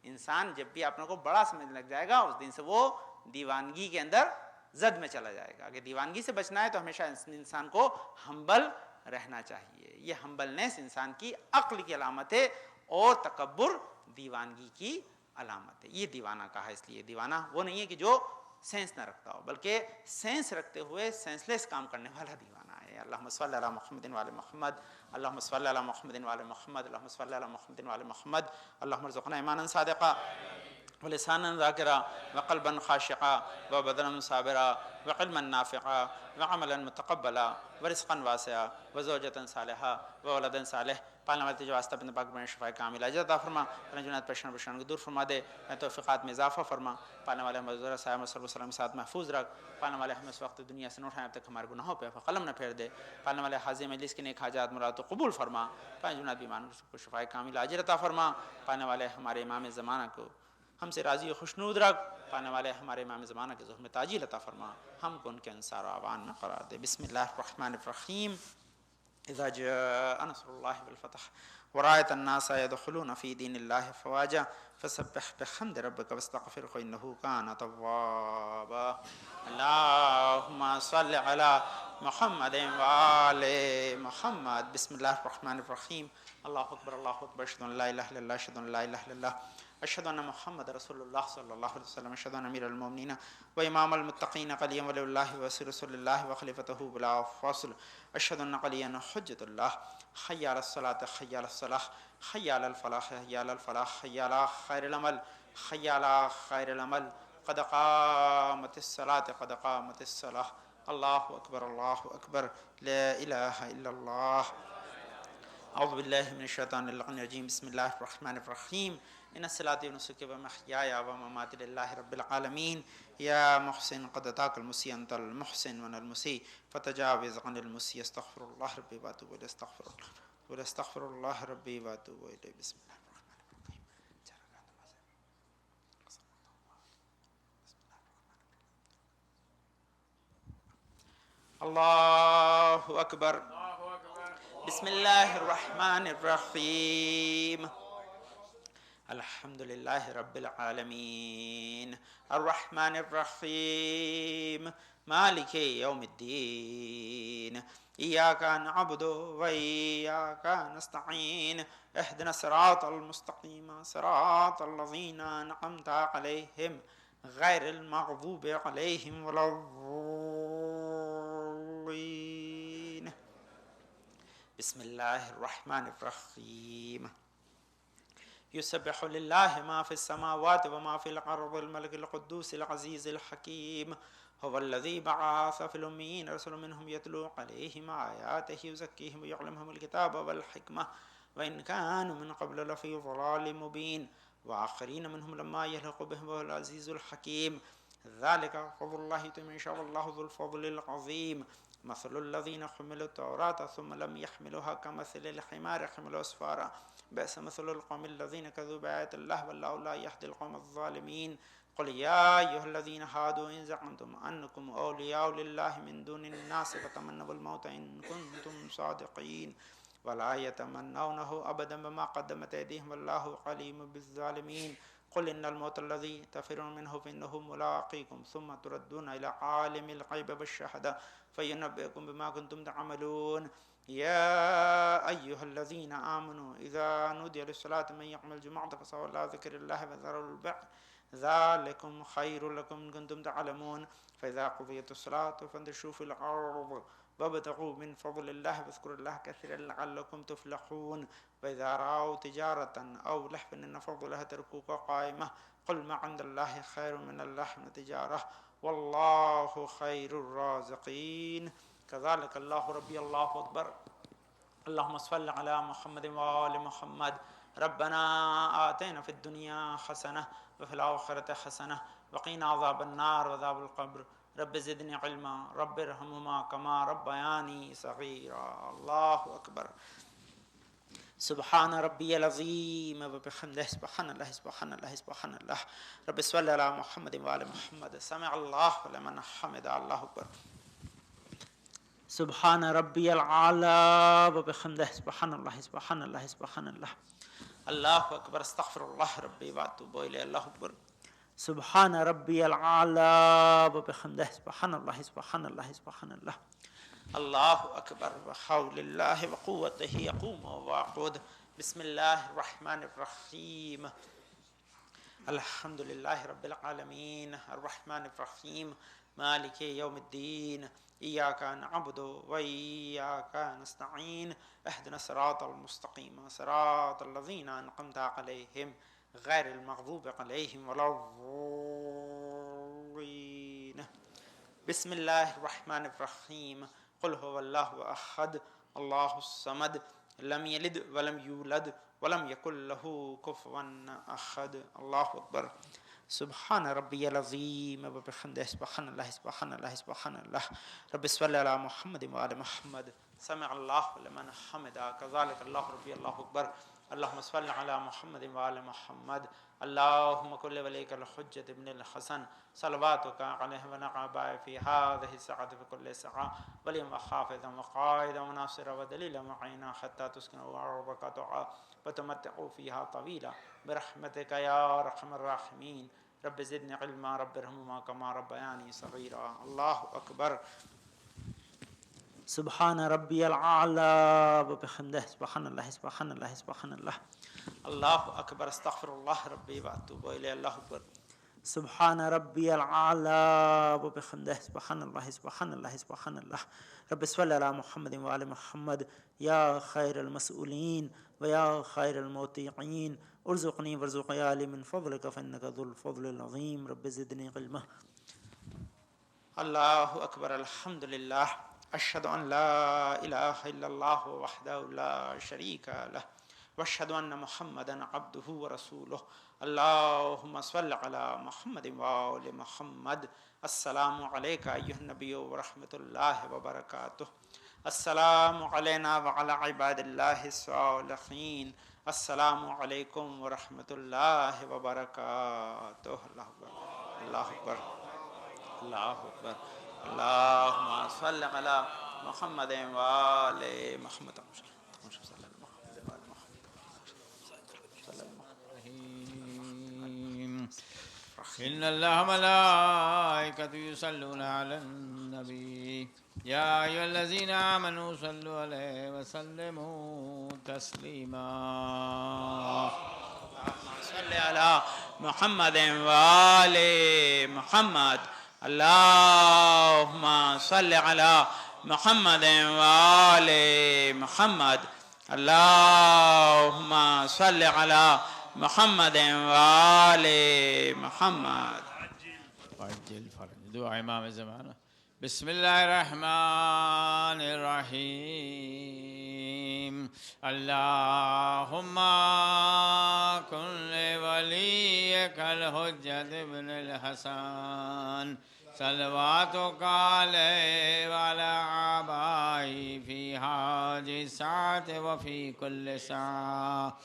انسان جب بھی اپنے کو بڑا سمجھنے لگ جائے گا اس دن سے وہ دیوانگی کے اندر زد میں چلا جائے گا. اگر دیوانگی سے بچنا ہے تو ہمیشہ انسان کو ہمبل رہنا چاہیے. یہ ہمبلنس انسان کی عقل کی علامت ہے اور تکبر دیوانگی کی علامت ہے. یہ دیوانہ کہا ہے اس لیے. دیوانہ وہ نہیں ہے کہ جو سینس نہ رکھتا ہو, بلکہ سینس رکھتے ہوئے سینس لیس کام کرنے والا دیوانہ ہے. اللہم صلی علی محمد وعلی محمد, اللہم صلی علی محمد وعلی محمد, اللہم صلی علی محمد وعلی محمد. اللہم ارزقنا ایمانا صادقا ولسانا ذاکرا وقلبا خاشعا وبدنا صابرا وعلما نافعا وعملا متقبلا ورزقا واسعا وزوجة صالحا وولدا صالح. پالنے والے تجھے واسطہ اپنے پاک بڑے شفاء کامل اجر عطا فرما, جنات پریشان کو دور فرما دے, توفیقات میں اضافہ فرما. پالنے والے حضور صلی اللہ علیہ وسلم ساتھ محفوظ رکھ. پالنے والے ہمیں اس وقت دنیا سے نہ اٹھائیں اب تک ہمارے گناہوں پہ قلم نہ پھیر دے. پالنے والے حاضر مجلس کے نیک حاجات مراد قبول فرما. پالنے جنات بیماروں کو شفاء کامل اجر عطا فرما. پالنے والے ہمارے امام زمانہ کو ہم سے راضی و خوشنود رکھ. پانے والے ہمارے امام زمانہ کے ظہر میں تاجیل عطا فرما. ہم کو ان کے انصار و اعوان میں قرار دے. بسم اللہ الرحمن الرحیم. اذا جاء نصر اللہ والفتح ورأيت الناس يدخلون في دين الله افواجا فسبح بحمد ربك واستغفره انه كان توابا. اللهم صل على محمد وآل محمد. بسم اللہ الرحمن الرحیم. اللہ اکبر اللہ اکبر. اشہد ان لا الہ الا اللہ اشہد ان لا الہ الا اللہ اشہد ان محمد رسول اللہ صلی اللہ علیہ وسلم. اشہد ان امیر المومنین و امام المتقین قلی ولی اللہ وسیر رسول اللہ وخلیفتہ بلا فاصل. اشہد ان قلی حجت اللہ. حی علی الصلاۃ حی علی الصلاح حی علی الفلاح حی علی الفلاح حی علی خیر العمل حی علی خیر العمل. قد قامت الصلاۃ قد قامت الصلاح. اللہ اکبر اللہ اکبر. لا الہ الا اللہ. اعوذ باللہ من الشیطان الرجیم. بسم اللہ الرحمن الرحیم. ان الصلاۃ ونسکی ومحیای ومماتی للہ رب العالمین. یا محسن قد اتاک المسیء انت المحسن وانا المسیء فتجاوز عن المسیء. استغفر اللہ ربی واتوب الیہ. استغفر اللہ استغفر اللہ ربی واتوب الیہ. بسم اللہ الرحمن الرحیم. اللہ اکبر. بسم اللہ الرحمن الرحیم. الحمد للہ رب العالمین الرحمن الرحیم مالک یوم الدین. ایاک نعبد و ایاک نستعین. اہدنا الصراط المستقیم صراط الذین انعمت علیہم غیر المغضوب علیہم ولا الضالین. بسم اللہ الرحمن الرحیم. یسبح للہ ما فی السماوات وما فی الارض الملک القدوس العزیز الحکیم. هو الذی بعث فی الأمیین رسولا منهم یتلو علیہم آیاتہ یزکیہم ویعلمہم الکتاب والحکمہ وإن كانوا من قبل لفی ضلال مبین وآخرین منهم لما یلحق بهم وهو العزیز الحکیم. ذلك فضل اللہ یؤتیہ من یشاء واللہ ذو الفضل العظیم. مثل الذین حملوا التوراة ثم لم يحملوها كمثل الحمار يحمل أسفارا بئس مثل القوم الذين كذبوا بآيات الله والله لا يهدي القوم الظالمين. قل يا أيها الذين هادوا إن زعمتم أنكم أولياء لله من دون الناس فتمنوا الموت إن كنتم صادقين ولا يتمنونه أبدا بما قدمت أيديهم والله عليم بالظالمين. قل إن الموت الذي تفرون منه فإنه ملاقيكم ثم تردون إلى عالم الغيب والشهادة فينبئكم بما كنتم تعملون. يا أيها الذين آمنوا إذا نودي للصلاة من يعمل جمعة فصلوا إلى ذكر الله وذروا البيع ذلكم خير لكم إن كنتم تعلمون فإذا قضيت الصلاة فانتشروا في الأرض وابتغوا من فضل الله واذكروا الله كثيرا لعلكم تفلحون وإذا رأوا تجارة أو لهوا انفضوا لها تركوك قائمة قل ما عند الله خير من اللهو والتجارة والله خير الرازقين كذلك الله ربي الله أكبر اللهم صل على محمد وآل محمد ربنا آتنا في الدنيا حسنة وفي الآخرة حسنة وقنا عذاب النار وعذاب القبر رب زدني علما رب ارحمهما كما ربياني صغيرا الله أكبر سبحان ربي العظيم وبحمده سبحان الله سبحان الله سبحان الله رب صل على محمد وآل محمد سمع الله لمن حمد الله أكبر سبحان ربي العالى وبحمده سبحان الله سبحان الله سبحان الله الله أكبر استغفر الله ربي وأتوب إليه الله أكبر سبحان ربي العالى وبحمده سبحان الله سبحان الله سبحان الله الله أكبر وحول الله وقوته يقوم ويقعد بسم الله الرحمن الرحيم الحمد لله رب العالمين الرحمن الرحيم مالك يوم الدين إياك نعبد وإياك نستعين اهدنا الصراط المستقيم صراط الذين أنعمت عليهم غير المغضوب عليهم ولا الضالين بسم الله الرحمن الرحيم قل هو الله أحد الله الصمد لم يلد ولم يولد ولم يكن له كفوا أحد الله أكبر سبحان ربي العظيم وبحمده سبحان الله سبحان الله سبحان الله رب صل على محمد وآل محمد سمع الله لمن حمده كذلك الله ربي الله أكبر اللهم صل على محمد وآل محمد اللهم كل وليك الحجة ابن الحسن صلواتك عليه ونعبائه في هذه الساعة في كل ساعة وليم وحافظا وقائدا وناصرا ودليلا معينا حتى تسكنوا أرضك طوعا وتمتعوا فيها طويلا برحمتك يا أرحم الراحمين رب زدني علما رب ارحمهما كما ربياني صغيرا الله أكبر سبحان ربي الأعلى وبحمده سبحان الله سبحان الله سبحان الله الله أكبر استغفر الله ربي وأتوب إليه الله أكبر سبحان ربي الأعلى وبحمده سبحان الله سبحان الله سبحان الله رب صل على محمد وآل محمد يا خير المسؤولين ويا خير المطيعين ارزقني وارزق عيالي من فضلك فإنك ذو الفضل العظيم رب زدني علما الله أكبر الحمد لله أشهد أن لا إله إلا الله وحده لا شريك له وأشهد أن محمدا عبده ورسوله اللهم صل على محمد وآل محمد السلام عليك أيها النبي ورحمة الله وبركاته السلام علينا وعلى عباد الله الصالحين السلام عليكم ورحمة الله وبركاته الله أكبر الله أكبر الله أكبر اللهم صل على محمد وآل محمد إن الله ملائكته يصلون على النبي يا أيها الذين آمنوا صلوا عليه وسلموا تسليما صل على محمد وآل محمد اللهم صل على محمد وآل محمد اللهم صل على محمد وآل محمد وعجل فرج دعاء إمام زمانه بسم الله الرحمن الرحيم اللهم كن لوليك الحجة ابن الحسن صلواتك عليه وعلى آبائه في هذه الساعة وفي كل ساعة